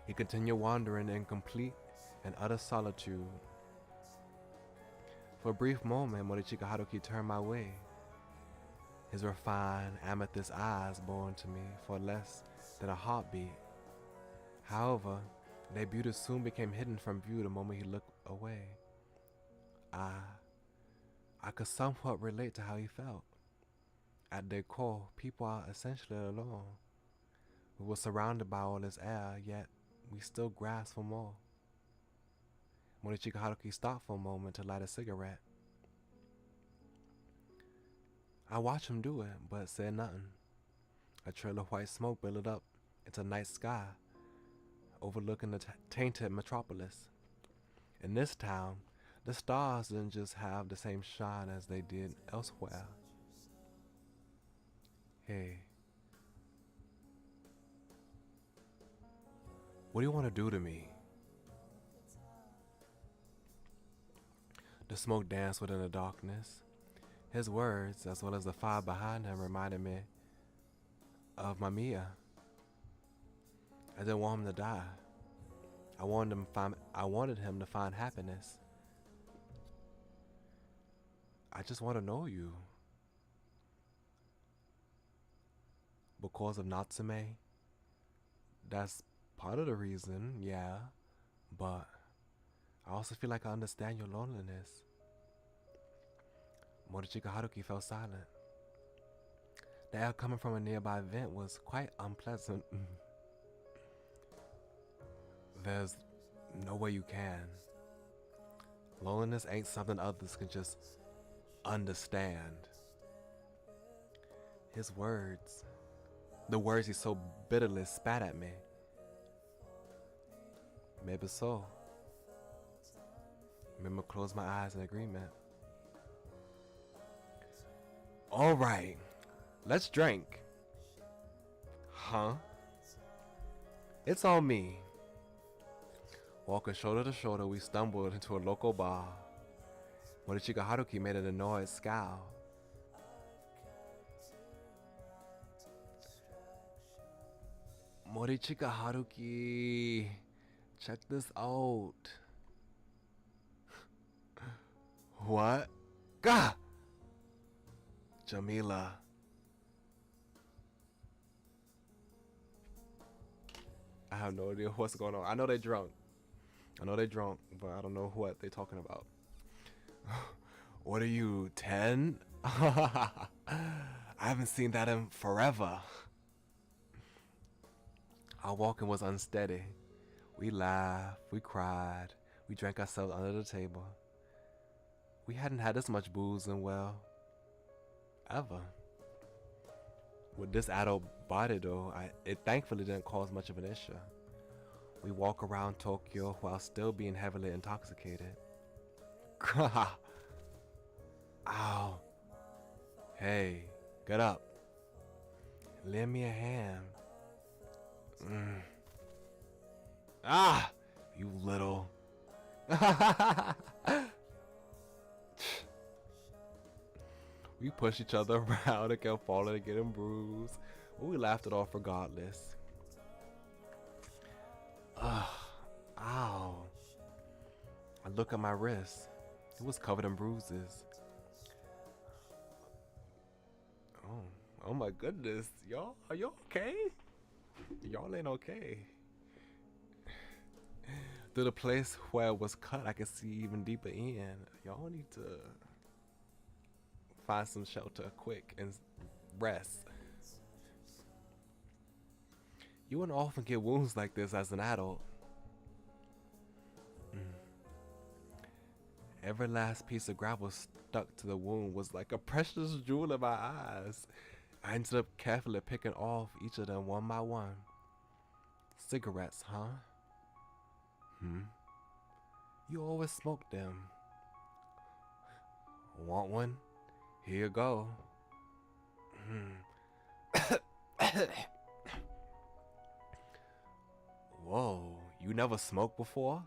he continued wandering in complete and utter solitude. For a brief moment, Morichika Haruki turned my way. His refined amethyst eyes bore into me for less than a heartbeat. However, their beauty soon became hidden from view the moment he looked away. I could somewhat relate to how he felt. At their core, people are essentially alone. We were surrounded by all this air, yet we still grasped for more. Morichika Haruki stopped for a moment to light a cigarette. I watched him do it, but said nothing. A trail of white smoke billowed up into the night sky, overlooking the tainted metropolis. In this town, the stars didn't just have the same shine as they did elsewhere. Hey, what do you want to do to me? The smoke danced within the darkness. His words, as well as the fire behind him, reminded me of MAMIYA. I didn't want him to die. I wanted him to find happiness. I just want to know you. Because of Natsume, that's part of the reason, yeah, but I also feel like I understand your loneliness. Morichika Haruki fell silent. The air coming from a nearby vent was quite unpleasant. There's no way you can. Loneliness ain't something others can just understand. His words, the words he so bitterly spat at me. Maybe so. Remember, close my eyes in agreement. All right, let's drink. Huh? It's on me. Walking shoulder to shoulder, we stumbled into a local bar. Morichika Haruki made an annoyed scowl. Morichika Haruki, check this out. What? Gah! Jamila. I have no idea what's going on. I know they're drunk. But I don't know what they're talking about. What are you, 10? I haven't seen that in forever. Our walking was unsteady. We laughed, we cried, we drank ourselves under the table. We hadn't had this much booze in, well, ever. With this adult body though, it thankfully didn't cause much of an issue. We walk around Tokyo while still being heavily intoxicated. Ow. Hey, get up. Lend me a hand. Ah, you little. We pushed each other around and kept falling and getting bruised. But we laughed it off regardless. Ow. I look at my wrist. It was covered in bruises. Oh my goodness. Y'all, are you okay? Y'all ain't okay. Through the place where it was cut, I could see even deeper in. Y'all need to find some shelter quick and rest. You wouldn't often get wounds like this as an adult. Every last piece of gravel stuck to the wound was like a precious jewel in my eyes. I ended up carefully picking off each of them one by one. Cigarettes, huh? You always smoke them. Want one? Here you go. Whoa, you never smoked before?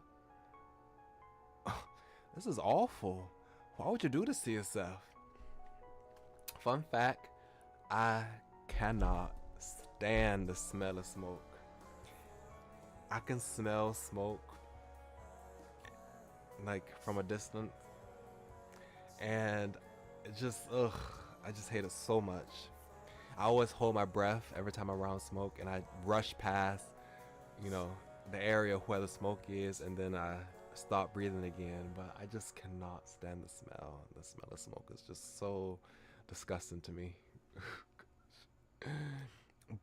This is awful. Why would you do this to yourself? Fun fact, I cannot stand the smell of smoke. I can smell smoke like from a distance, and it just, I just hate it so much. I always hold my breath every time I'm around smoke, and I rush past, you know, the area where the smoke is, and then I stop breathing again. But I just cannot stand the smell. The smell of smoke is just so disgusting to me.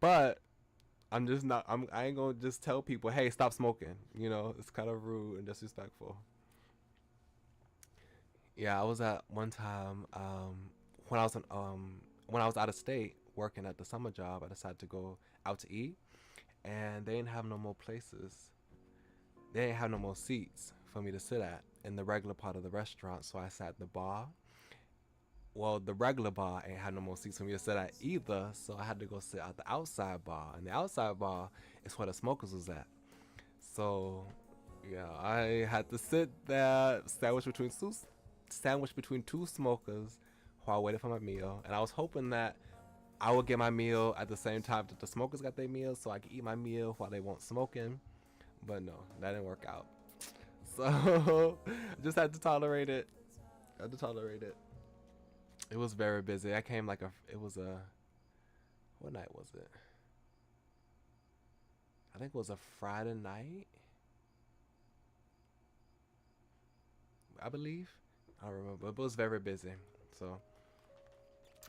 But I'm just not, I ain't gonna just tell people, hey, stop smoking. You know, it's kind of rude and disrespectful. Yeah, I was at one time, when I was out of state working at the summer job. I decided to go out to eat, and they didn't have no more places. They didn't have no more seats for me to sit at in the regular part of the restaurant. So I sat at the bar. Well, the regular bar ain't had no more seats for me to sit at either, so I had to go sit at the outside bar. And the outside bar is where the smokers was at. So, yeah, I had to sit there, sandwiched between two smokers while I waited for my meal. And I was hoping that I would get my meal at the same time that the smokers got their meal, so I could eat my meal while they weren't smoking. But no, that didn't work out. So, I just had to tolerate it. It was very busy. I came like what night was it? I think it was a Friday night, I believe. I don't remember, but it was very busy. So,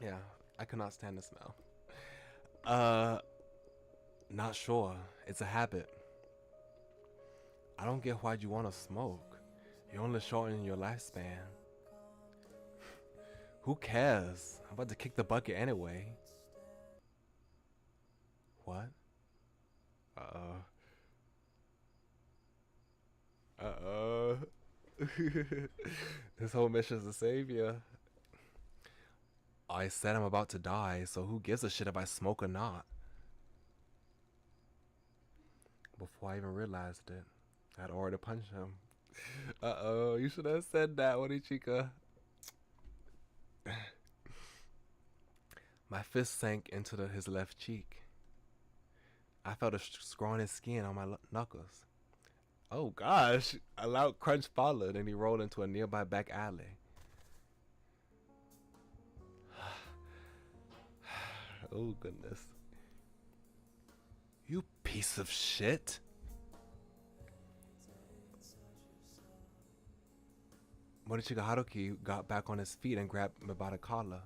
yeah, I could not stand the smell. Not sure. It's a habit. I don't get why you want to smoke. You're only shortening your lifespan. Who cares? I'm about to kick the bucket anyway. What? Uh-oh. His whole mission is to save you. I said I'm about to die, so who gives a shit if I smoke or not? Before I even realized it, I'd already punched him. Uh-oh, you should have said that, Morichika. My fist sank into his left cheek. I felt a scrawny skin on my knuckles. Oh gosh! A loud crunch followed, and he rolled into a nearby back alley. Oh goodness. You piece of shit! Morichika Haruki got back on his feet and grabbed me by the collar.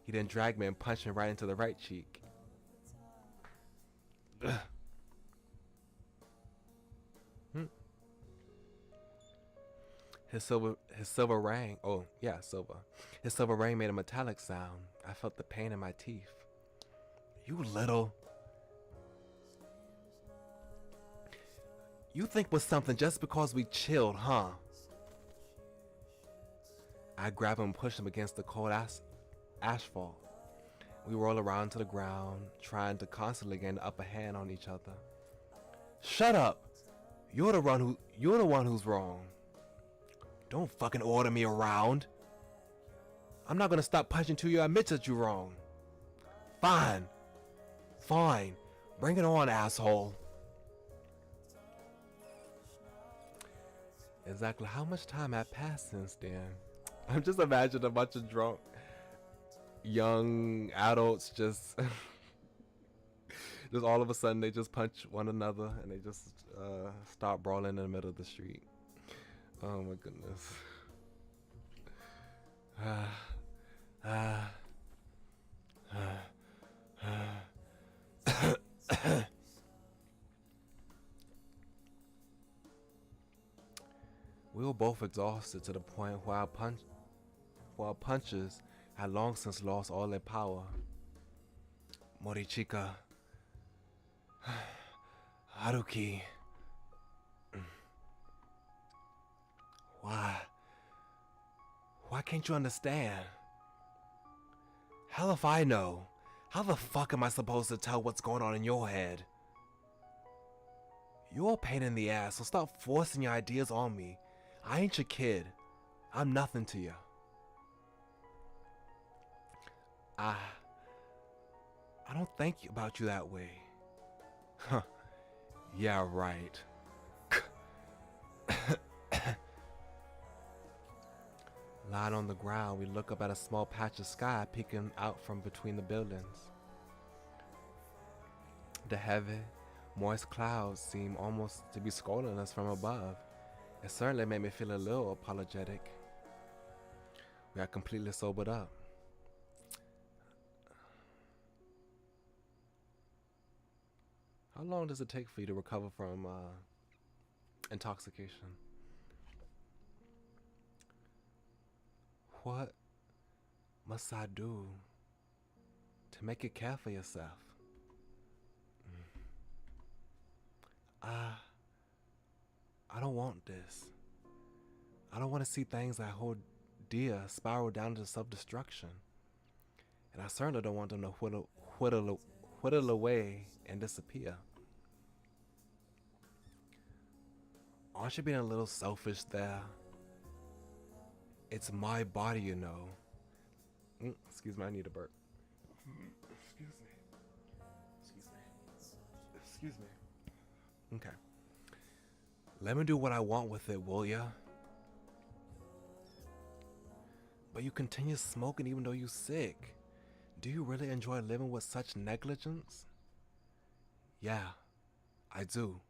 He then dragged me and punched me right into the right cheek. His silver ring, oh yeah, silver. His silver ring made a metallic sound. I felt the pain in my teeth. You little. You think we're something just because we chilled, huh? I grab him and push him against the cold asphalt. We roll around to the ground, trying to constantly gain the upper hand on each other. Shut up! You're the one who's wrong. Don't fucking order me around. I'm not gonna stop punching till you admit that you're wrong. Fine. Fine. Bring it on, asshole. Exactly how much time had passed since then? I'm just imagining a bunch of drunk young adults just just all of a sudden they just punch one another and they just start brawling in the middle of the street. Oh my goodness. We were both exhausted to the point where our punches had long since lost all their power. Morichika, Haruki, why can't you understand? Hell if I know. How the fuck am I supposed to tell what's going on in your head? You're a pain in the ass, so stop forcing your ideas on me. I ain't your kid. I'm nothing to you. I don't think about you that way. Huh. Yeah, right. Lying on the ground, we look up at a small patch of sky peeking out from between the buildings. The heavy, moist clouds seem almost to be scolding us from above. It certainly made me feel a little apologetic. We are completely sobered up. How long does it take for you to recover from intoxication? What must I do to make you care for yourself? I don't want this. I don't want to see things I hold dear spiral down to self-destruction. And I certainly don't want them to whittle away and disappear. Aren't you being a little selfish there? It's my body, you know. Excuse me, I need a burp. Excuse me. Okay. Let me do what I want with it, will ya? But you continue smoking even though you're sick. Do you really enjoy living with such negligence? Yeah, I do.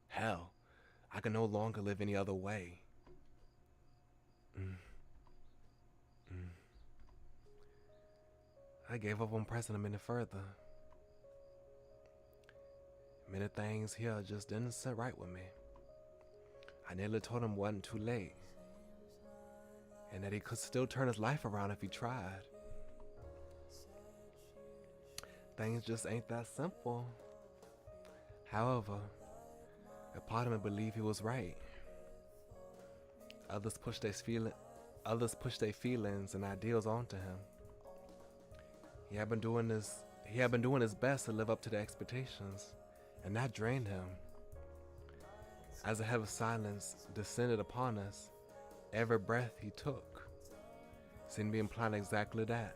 Hell, I can no longer live any other way. I gave up on pressing him any further. Many things here just didn't sit right with me. I nearly told him it wasn't too late, and that he could still turn his life around if he tried. Things just ain't that simple. However, a part of me believed he was right. Others push their feeling, others push their feelings and ideals onto him. He had been doing this. He had been doing his best to live up to the expectations, and that drained him. As a heavy silence descended upon us, every breath he took seemed to be implying exactly that.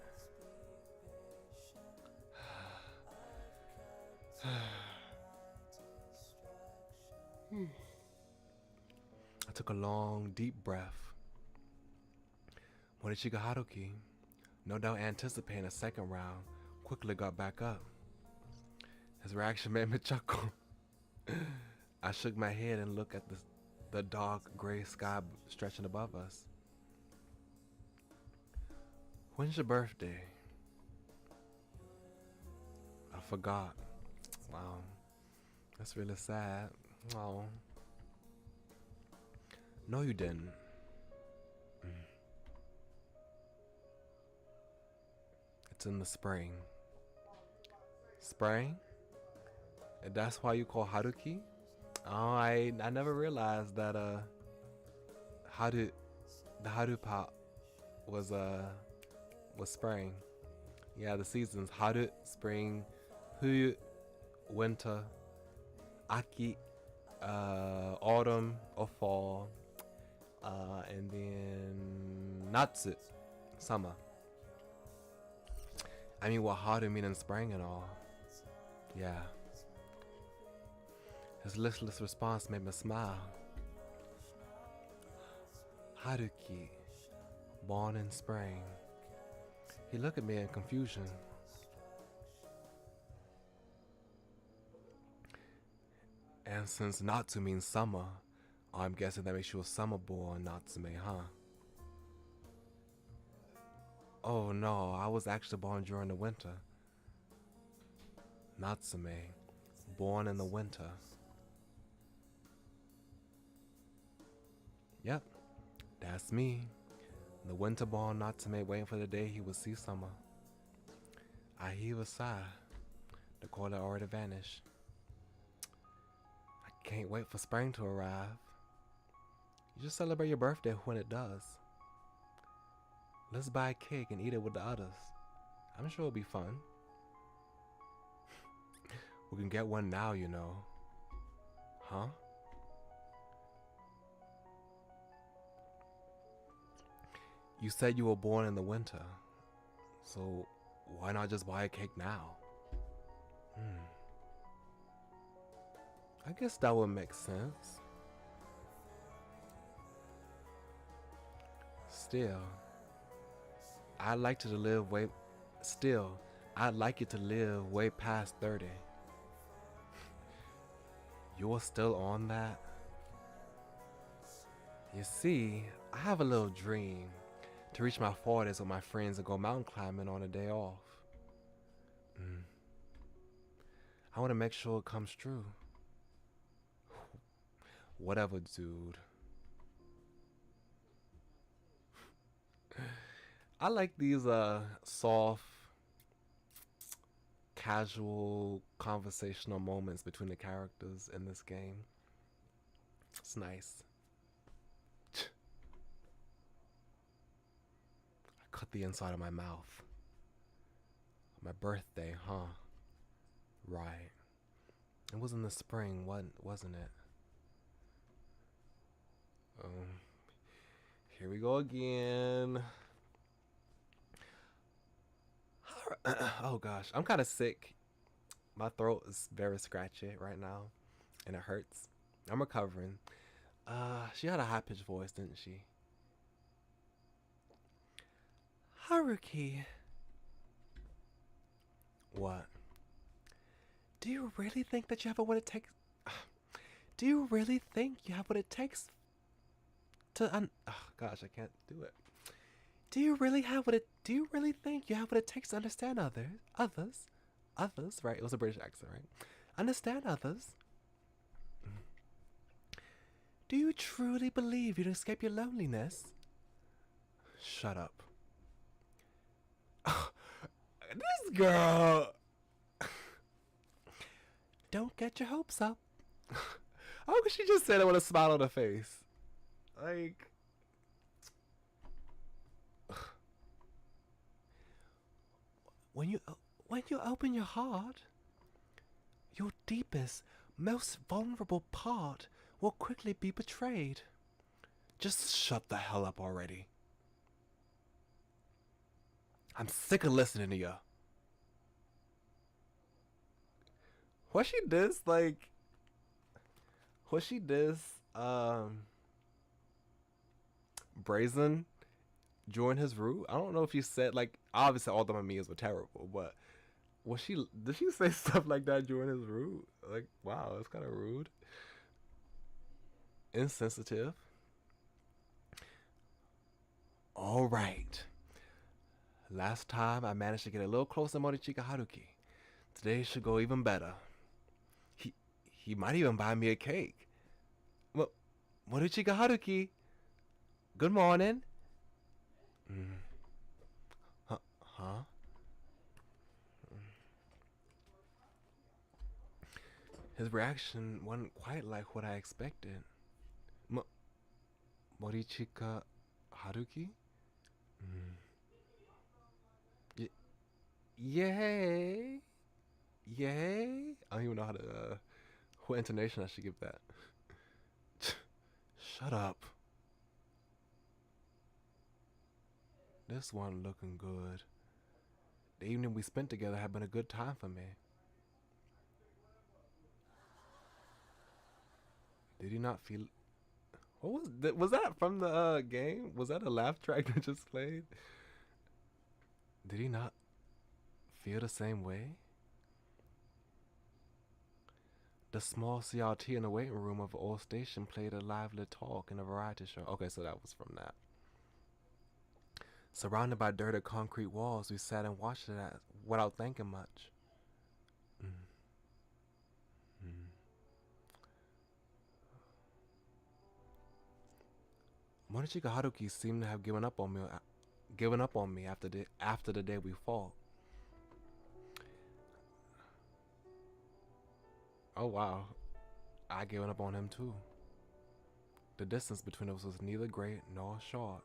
I took a long, deep breath. Morichika Haruki, no doubt anticipating a second round, quickly got back up. His reaction made me chuckle. I shook my head and looked at the dark gray sky stretching above us. When's your birthday? I forgot. Wow. That's really sad. Oh. No, you didn't. It's in the spring. Spring? And that's why you call Haruki? Oh, I never realized that the Harupa was spring. Yeah, the seasons: Haru, spring; Fuyu, winter; Aki, autumn or fall; and then Natsu, summer. I mean, what Haru mean in spring and all? Yeah. His listless response made me smile. Haruki, born in spring. He looked at me in confusion. And since Natsu means summer, I'm guessing that makes you a summer-born Natsume, huh? Oh no, I was actually born during the winter. Natsume, born in the winter. Yep, that's me. The winter-born Natsume waiting for the day he would see summer. I heave a sigh. The color already vanished. I can't wait for spring to arrive. You just celebrate your birthday when it does. Let's buy a cake and eat it with the others. I'm sure it'll be fun. We can get one now, you know. Huh? You said you were born in the winter, so why not just buy a cake now? I guess that would make sense. Still, I'd like you to live way past 30. You're still on that? You see, I have a little dream to reach my 40s with my friends and go mountain climbing on a day off. I want to make sure it comes true. Whatever, dude. I like these soft, casual, conversational moments between the characters in this game. It's nice. I cut the inside of my mouth. My birthday, huh? Right. It was in the spring, wasn't it? Here we go again. Oh gosh, I'm kind of sick. My throat is very scratchy right now, and it hurts. I'm recovering. She had a high-pitched voice, didn't she? Haruki. What? Do you really think that you have what it takes? Do you really think you have what it takes to oh gosh, I can't do it. Do you really think you have what it takes to understand others, right? It was a British accent, right? Understand others. Do you truly believe you'd escape your loneliness? Shut up. This girl. Don't get your hopes up. How could she just say that with a smile on her face? Like, When you when you open your heart, your deepest, most vulnerable part will quickly be betrayed. Just shut the hell up already. I'm sick of listening to you. What she does, like, what she does, Brazen join his route. I don't know if you said, like, obviously all the Mamiyas were terrible, but did she say stuff like that during his route? Like, wow, it's kind of rude, insensitive. All right. Last time I managed to get a little closer to Morichika Haruki. Today should go even better. He might even buy me a cake. Well, Morichika Haruki, good morning. Huh? His reaction wasn't quite like what I expected. Morichika Haruki? Yay! Yay! I don't even know how to, what intonation I should give that. Shut up. This one looking good. The evening we spent together had been a good time for me. Did he not feel... What was that? Was that from the game? Was that a laugh track that just played? Did he not feel the same way? The small CRT in the waiting room of the old station played a lively talk in a variety show. Okay, so that was from that. Surrounded by dirty concrete walls, we sat and watched it without thinking much. Morichika Haruki seemed to have given up on me after the day we fought. Oh wow, I given up on him too. The distance between us was neither great nor short,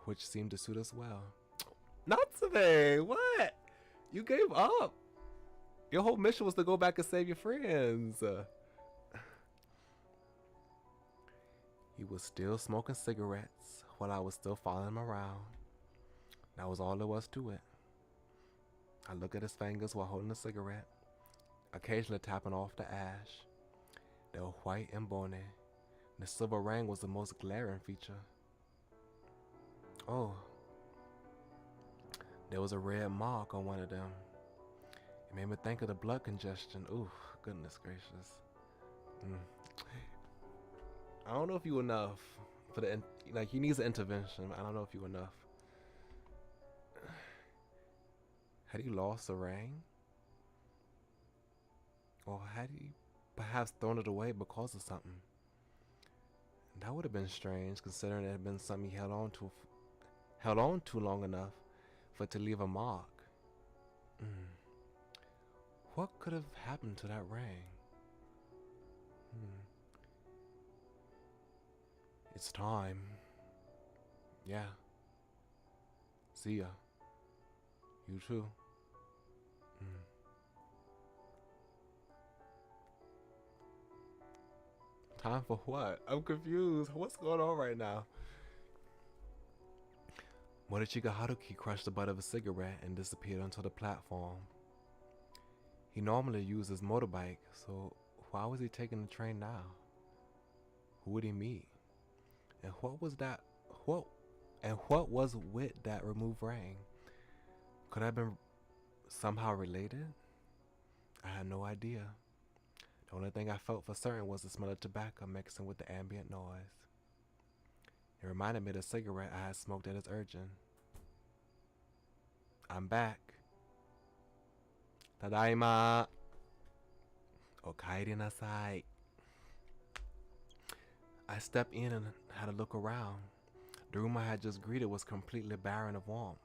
which seemed to suit us well. Natsume, what? You gave up? Your whole mission was to go back and save your friends. He was still smoking cigarettes while I was still following him around. That was all there was to it. I looked at his fingers while holding a cigarette, occasionally tapping off the ash. They were white and bony. The silver ring was the most glaring feature. Oh, there was a red mark on one of them. It made me think of the blood congestion. Ooh, goodness gracious. I don't know if you enough for the like. He needs an intervention. I don't know if you enough. Had he lost the ring, or had he perhaps thrown it away because of something? That would have been strange, considering it had been something he held on to long enough for it to leave a mark. What could have happened to that ring? It's time. Yeah. See ya. You too. Time for what? I'm confused. What's going on right now? Morichika Haruki crushed the butt of a cigarette and disappeared onto the platform. He normally used his motorbike, so why was he taking the train now? Who would he meet? And what was with that removed ring? Could I have been somehow related? I had no idea. The only thing I felt for certain was the smell of tobacco mixing with the ambient noise. It reminded me of the cigarette I had smoked at his urging. I'm back. Tadaima. Okaeri nasai. I stepped in and had a look around. The room I had just greeted was completely barren of warmth.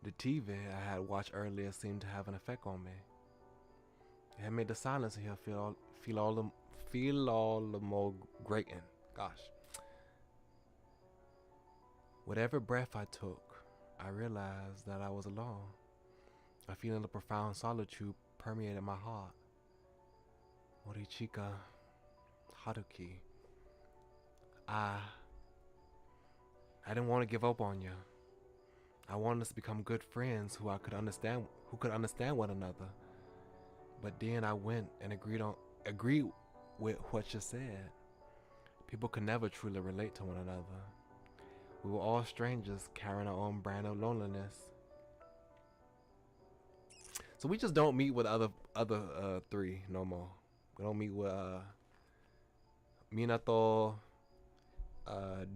The TV I had watched earlier seemed to have an effect on me. It had made the silence here feel all the more grating. Gosh. With every breath I took, I realized that I was alone. A feeling of profound solitude permeated my heart. Morichika, Haruki, I didn't want to give up on you. I wanted us to become good friends who could understand one another. But then I went and agreed with what you said. People could never truly relate to one another. We were all strangers carrying our own brand of loneliness. So we just don't meet with other three no more. We don't meet with Minato,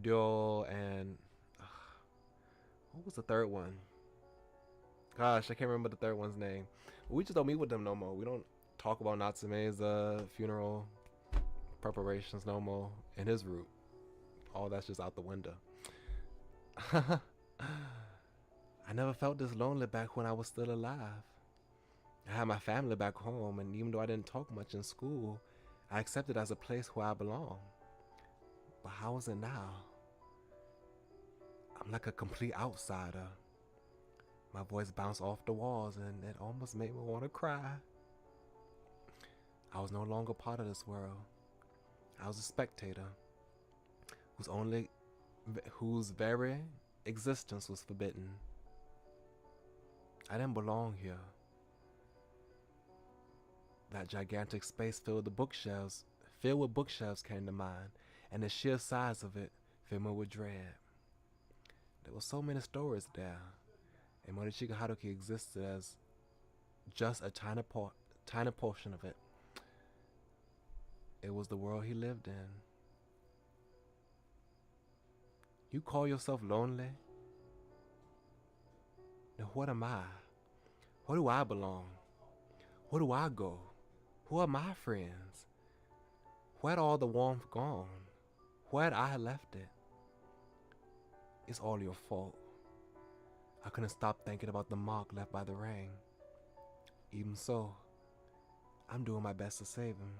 Dio, and what was the third one? Gosh, I can't remember the third one's name. We just don't meet with them no more. We don't talk about Natsume's funeral preparations no more, and his route. All that's just out the window. I never felt this lonely back when I was still alive. I had my family back home, and even though I didn't talk much in school, I accepted it as a place where I belong. But how is it now? I'm like a complete outsider. My voice bounced off the walls, and it almost made me want to cry. I was no longer part of this world. I was a spectator whose very existence was forbidden. I didn't belong here. That gigantic space filled with bookshelves came to mind, and the sheer size of it filled me with dread. There were so many stories there, and Morichika Haruki existed as just a tiny portion of it. It was the world he lived in. You call yourself lonely? Now what am I? Where do I belong? Where do I go? Who are my friends? Where'd all the warmth gone? Where'd I left it? It's all your fault. I couldn't stop thinking about the mark left by the rain. Even so, I'm doing my best to save him.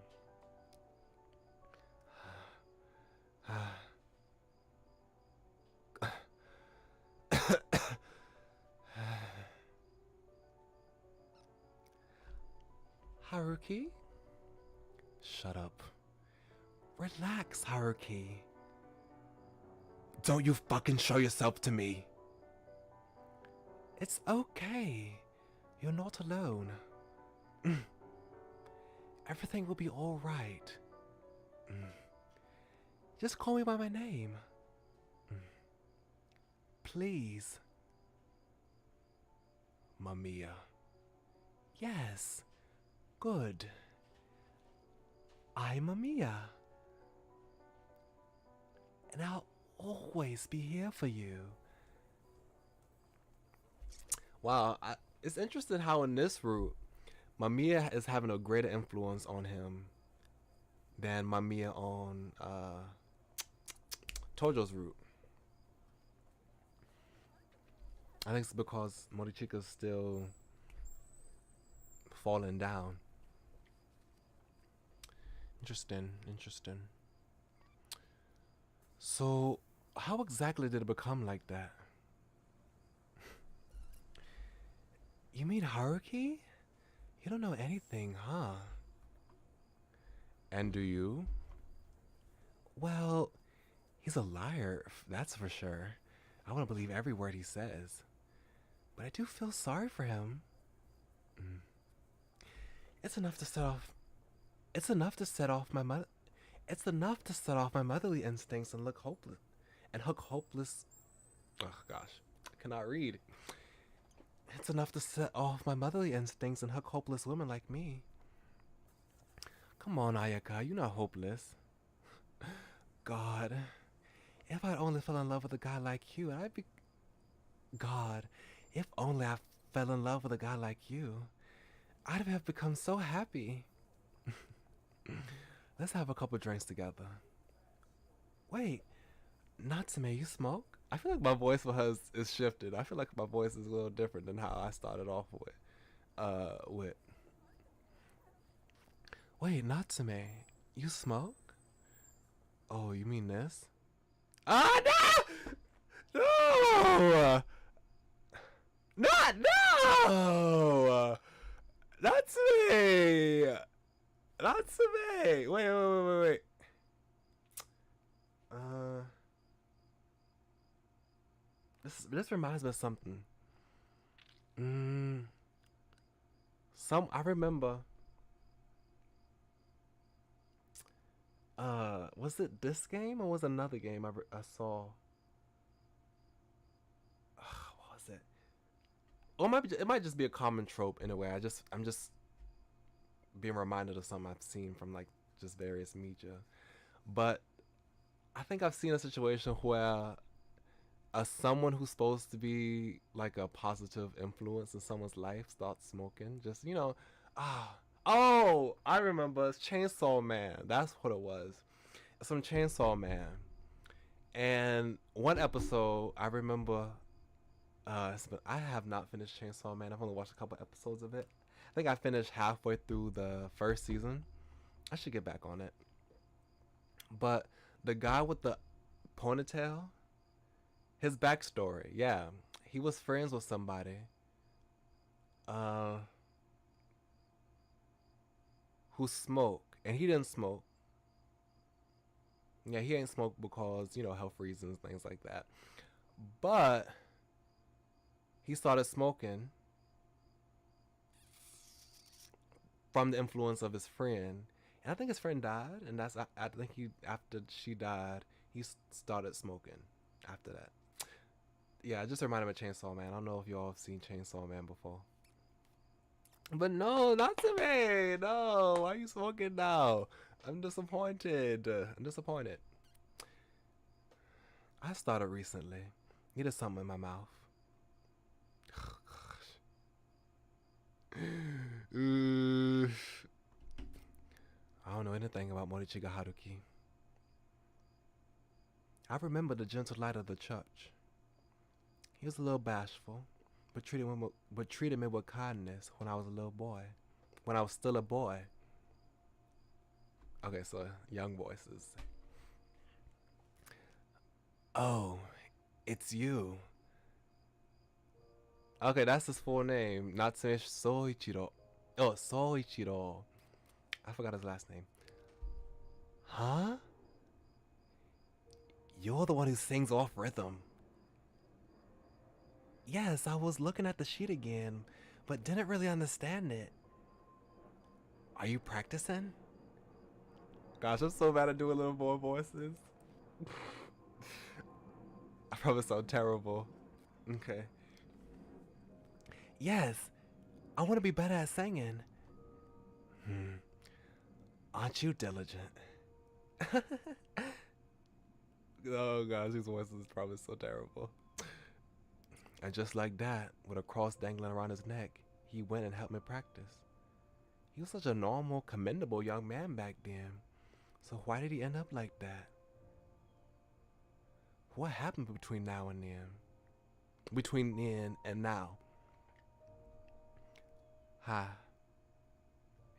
Haruki? Shut up. Relax, Haruki. Don't you fucking show yourself to me. It's okay. You're not alone. Everything will be all right. Just call me by my name. Please. MAMIYA. Yes. Good. I'm MAMIYA. And I'll always be here for you. Wow, it's interesting how in this route, MAMIYA is having a greater influence on him than MAMIYA on Tojo's route. I think it's because Morichika's still falling down. Interesting. So, how exactly did it become like that? You mean Haruki? You don't know anything, huh? And do you? Well, he's a liar, that's for sure. I want to believe every word he says. But I do feel sorry for him. It's enough to set off my motherly instincts and hook hopeless. Oh gosh, I cannot read. It's enough to set off my motherly instincts and hook hopeless women like me. Come on, Ayaka, you're not hopeless. God, if I'd only fell in love with a guy like you, God, if only I fell in love with a guy like you, I'd have become so happy. Let's have a couple drinks together. Wait, Natsume, you smoke? I feel like my voice for her is shifted. I feel like my voice is a little different than how I started off with. Wait, Natsume, you smoke? Oh, you mean this? Ah, no! No! Wait. Uh, this reminds me of something. Mm, I remember. Was it this game or was it another game I saw? What was it? Or it might just be a common trope in a way. I'm just being reminded of something I've seen from like just various media. But I think I've seen a situation where someone who's supposed to be like a positive influence in someone's life starts smoking. Just ah, oh, I remember, it's Chainsaw Man. That's what it was. Some Chainsaw Man. And one episode, I remember. I have not finished Chainsaw Man. I've only watched a couple episodes of it. I think I finished halfway through the first season. I should get back on it. But the guy with the ponytail, his backstory, yeah, he was friends with somebody, uh, who smoked, and he didn't smoke. Yeah, he ain't smoked because health reasons, things like that. But he started smoking from the influence of his friend, and I think his friend died, and I think he after she died, he started smoking after that. Yeah, it just reminded me of Chainsaw Man. I don't know if y'all have seen Chainsaw Man before. But no, not to me. No, why are you smoking now? I'm disappointed. I'm disappointed. I started recently. Needed something in my mouth. I don't know anything about Morichika Haruki. I remember the gentle light of the church. He was a little bashful, but treated me with kindness when I was a little boy. When I was still a boy. Okay, so young voices. Oh, it's you. Okay, that's his full name. Natsume Soichiro. Oh, Soichiro. I forgot his last name. Huh? You're the one who sings off rhythm. Yes, I was looking at the sheet again, but didn't really understand it. Are you practicing? Gosh, I'm so bad at doing little boy voices. I probably sound terrible. Okay. Yes, I want to be better at singing. Aren't you diligent? Oh gosh, his voice is probably so terrible. And just like that, with a cross dangling around his neck, he went and helped me practice. He was such a normal, commendable young man back then. So why did he end up like that? What happened between now and then? Between then and now? Hi.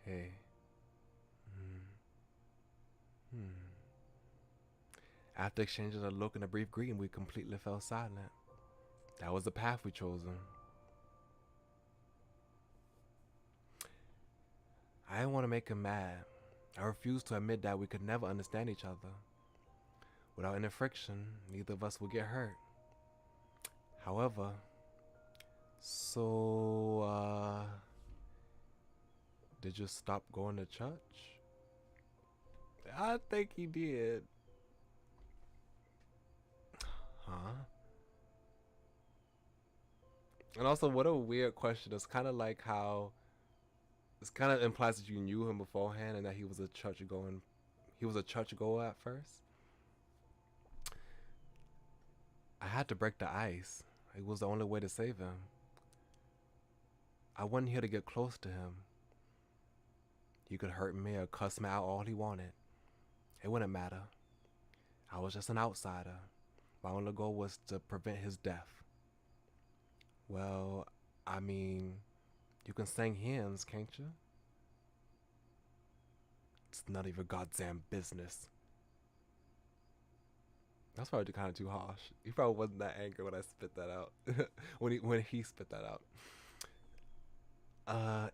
Hey. After exchanging a look and a brief greeting, we completely fell silent. That was the path we chosen. I didn't want to make him mad. I refused to admit that we could never understand each other. Without any friction, neither of us would get hurt. However, did you stop going to church? I think he did. Huh? And also, what a weird question. It's kind of like how it's kind of implies that you knew him beforehand and that he was a church goer at first. I had to break the ice. It was the only way to save him. I wasn't here to get close to him. He could hurt me or cuss me out all he wanted. It wouldn't matter. I was just an outsider. My only goal was to prevent his death. Well, I mean, you can sing hymns, can't you? It's none of your goddamn business. That's probably kind of too harsh. He probably wasn't that angry when I spit that out. when he spit that out.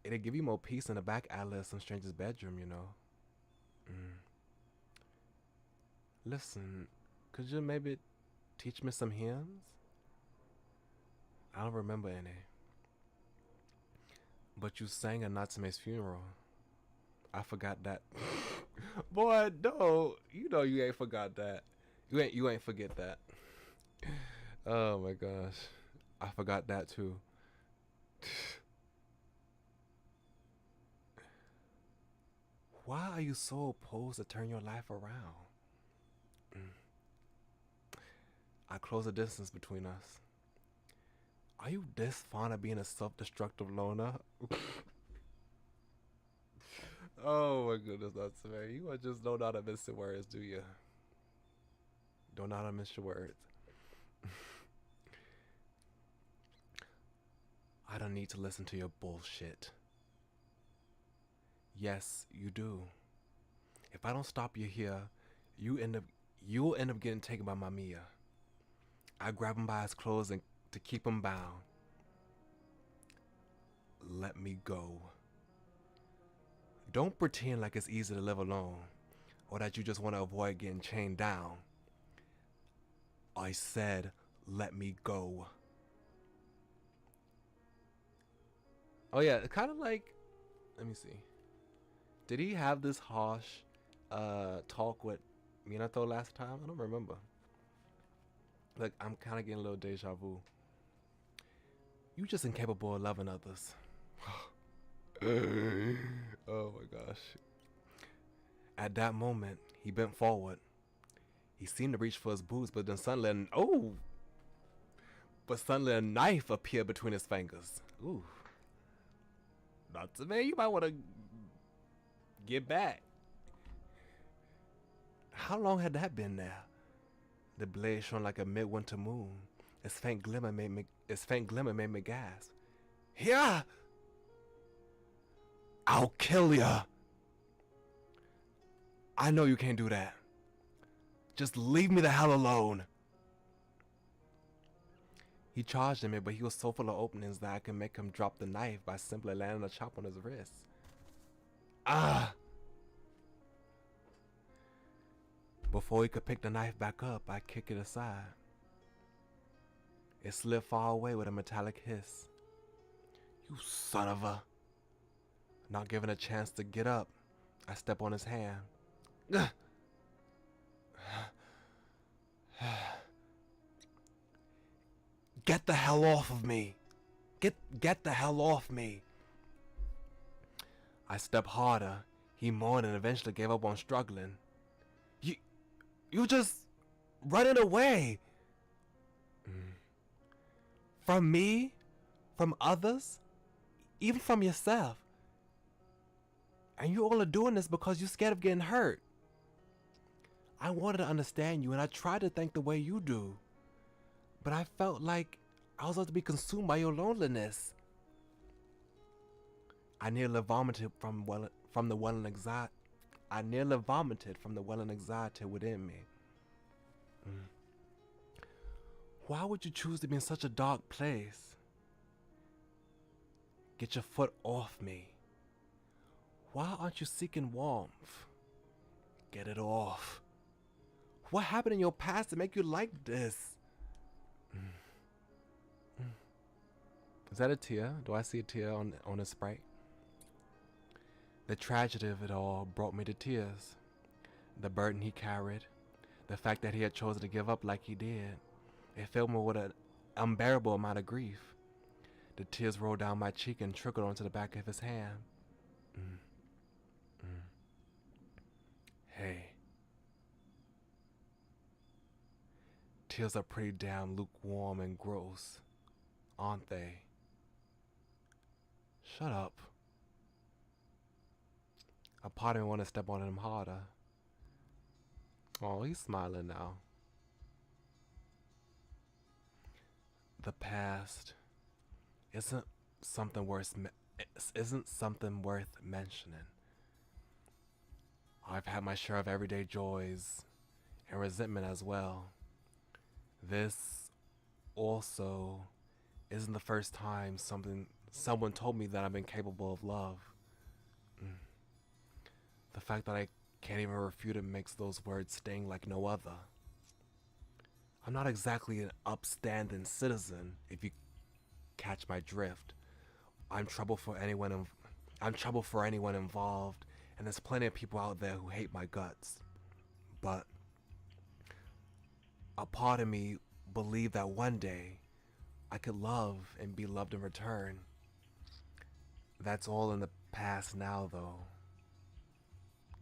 It'd give you more peace in the back alley of some stranger's bedroom, you know. Mm. Listen, could you maybe teach me some hymns? I don't remember any. But you sang at Natsume's funeral. I forgot that. Boy, no. You know you ain't forgot that. You ain't forget that. Oh my gosh. I forgot that too. Why are you so opposed to turn your life around? Mm. I close the distance between us. Are you this fond of being a self-destructive loner? Oh my goodness, that's man. You just don't know how to miss your words, do you? Don't know how to miss your words. I don't need to listen to your bullshit. Yes, you do. If I don't stop you here, you end up you'll end up getting taken by MAMIYA. I grab him by his clothes and to keep him bound. Let me go. Don't pretend like it's easy to live alone or that you just want to avoid getting chained down. I said, let me go. Oh yeah, kind of like, let me see. Did he have this harsh talk with Minato last time? I don't remember. Like, I'm kind of getting a little deja vu. You just incapable of loving others. Oh my gosh. At that moment, he bent forward. He seemed to reach for his boots, but then suddenly, suddenly a knife appeared between his fingers. Ooh. Natsume, you might want to get back. How long had that been there? The blade shone like a midwinter moon. Its faint glimmer made me gasp. Here! I'll kill ya! I know you can't do that. Just leave me the hell alone. He charged at me, but he was so full of openings that I could make him drop the knife by simply landing a chop on his wrist. Ah! Before he could pick the knife back up, I kicked it aside. It slid far away with a metallic hiss. You son of a... Not given a chance to get up, I step on his hand. Get the hell off of me! Get the hell off me! I stepped harder. He moaned and eventually gave up on struggling. You just running away. From me? From others? Even from yourself. And you all are doing this because you're scared of getting hurt. I wanted to understand you and I tried to think the way you do. But I felt like I was about to be consumed by your loneliness. I nearly vomited from the welling anxiety. I nearly vomited from the welling anxiety within me. Why would you choose to be in such a dark place? Get your foot off me. Why aren't you seeking warmth? Get it off. What happened in your past to make you like this? Is that a tear? Do I see a tear on his sprite? The tragedy of it all brought me to tears. The burden he carried, the fact that he had chosen to give up like he did, it filled me with an unbearable amount of grief. The tears rolled down my cheek and trickled onto the back of his hand. Hey. Tears are pretty damn lukewarm and gross, aren't they? Shut up. A part of me want to step on him harder. Oh, he's smiling now. The past isn't something worth mentioning. I've had my share of everyday joys and resentment as well. This also isn't the first time someone told me that I've been capable of love. The fact that I Can't even refute it makes those words sting like no other. I'm not exactly an upstanding citizen, if you catch my drift. I'm trouble for anyone. I'm trouble for anyone involved, and there's plenty of people out there who hate my guts. But a part of me believed that one day I could love and be loved in return. That's all in the past now, though.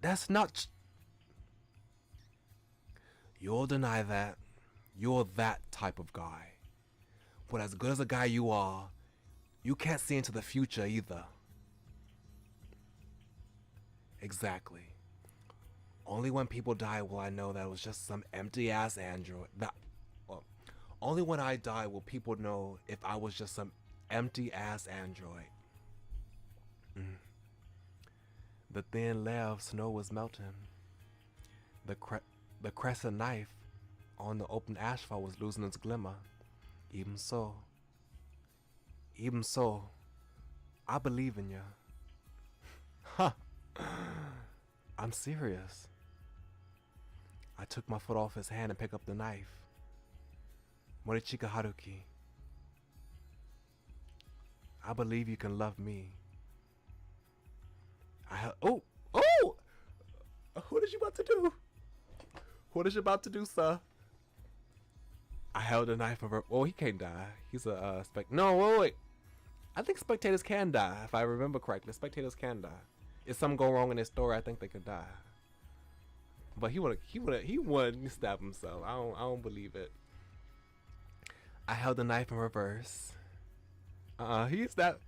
That's not. You'll deny that. You're that type of guy. But as good as a guy you are, you can't see into the future either. Exactly. Only when people die will I know that it was just some empty ass android. Well, only when I die will people know if I was just some empty ass android. The thin layer of snow was melting. The crescent knife on the open asphalt was losing its glimmer. Even so, I believe in you. Ha! I'm serious. I took my foot off his hand and picked up the knife. Morichika Haruki, I believe you can love me. Oh! What is you about to do? What is you about to do, sir? I held a knife over. Oh, he can't die. He's a No, wait. I think spectators can die, if I remember correctly. Spectators can die. If something go wrong in their story, I think they could die. But he wouldn't stab himself. I don't believe it. I held the knife in reverse. He stabbed.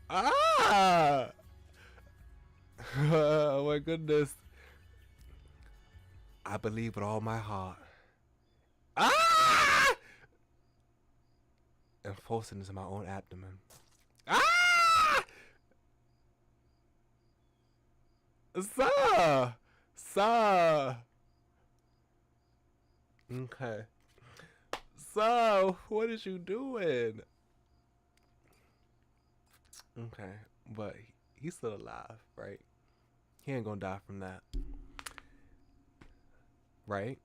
Ah! Oh my goodness. I believe with all my heart. Ah! And forced it into my own abdomen. Ah! Sir! Okay. So, what is you doing? Okay, but he's still alive, right? He ain't gonna die from that. Right?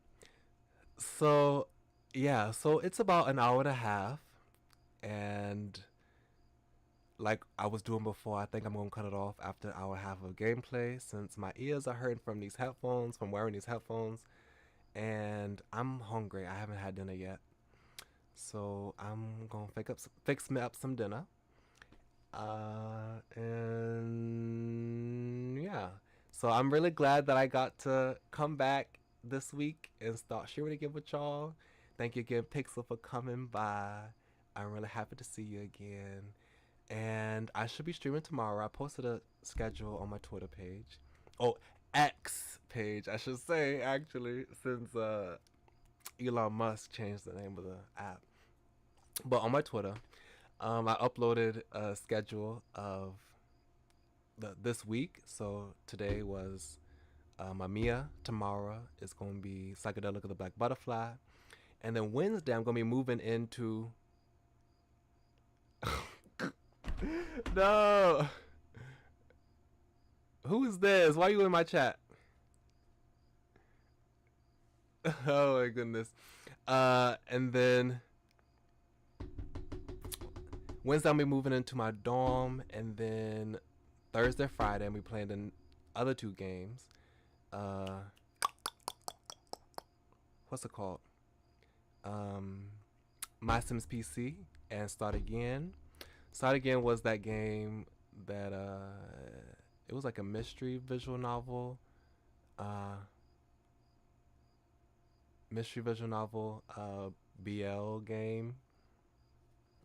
So, yeah, so it's about an hour and a half. And like I was doing before, I think I'm gonna cut it off after an hour and a half of gameplay since my ears are hurting from these headphones, from wearing these headphones. And I'm hungry. I haven't had dinner yet. So I'm gonna fix me up some dinner. And yeah. So I'm really glad that I got to come back this week and start sharing again with y'all. Thank you again, Pixel, for coming by. I'm really happy to see you again. And I should be streaming tomorrow. I posted a schedule on my Twitter page. Oh, X page, I should say, actually, since Elon Musk changed the name of the app. But on my Twitter, I uploaded a schedule of this week. So today was MAMIYA. Tomorrow is going to be Psychedelic of the Black Butterfly. And then Wednesday, I'm going to be moving into... No! Who is this? Why are you in my chat? Oh my goodness. And then Wednesday I'll be moving into my dorm, and then Thursday, Friday, I'll be playing the other two games. What's it called? My Sims PC and Start Again. Start Again was that game that it was like a mystery visual novel. BL game.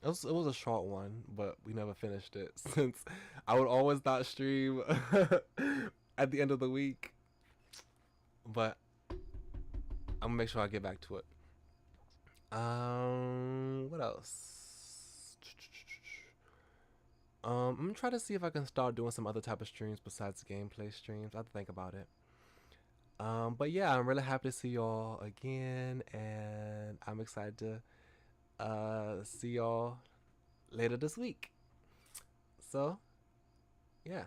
It was a short one, but we never finished it since I would always not stream at the end of the week. But I'm gonna make sure I get back to it. What else? I'm gonna try to see if I can start doing some other type of streams besides gameplay streams. I have to think about it. But yeah, I'm really happy to see y'all again, and I'm excited to see y'all later this week. So, yeah.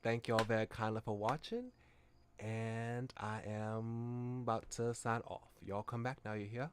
thank y'all very kindly for watching, and I am about to sign off. Y'all come back now. You hear?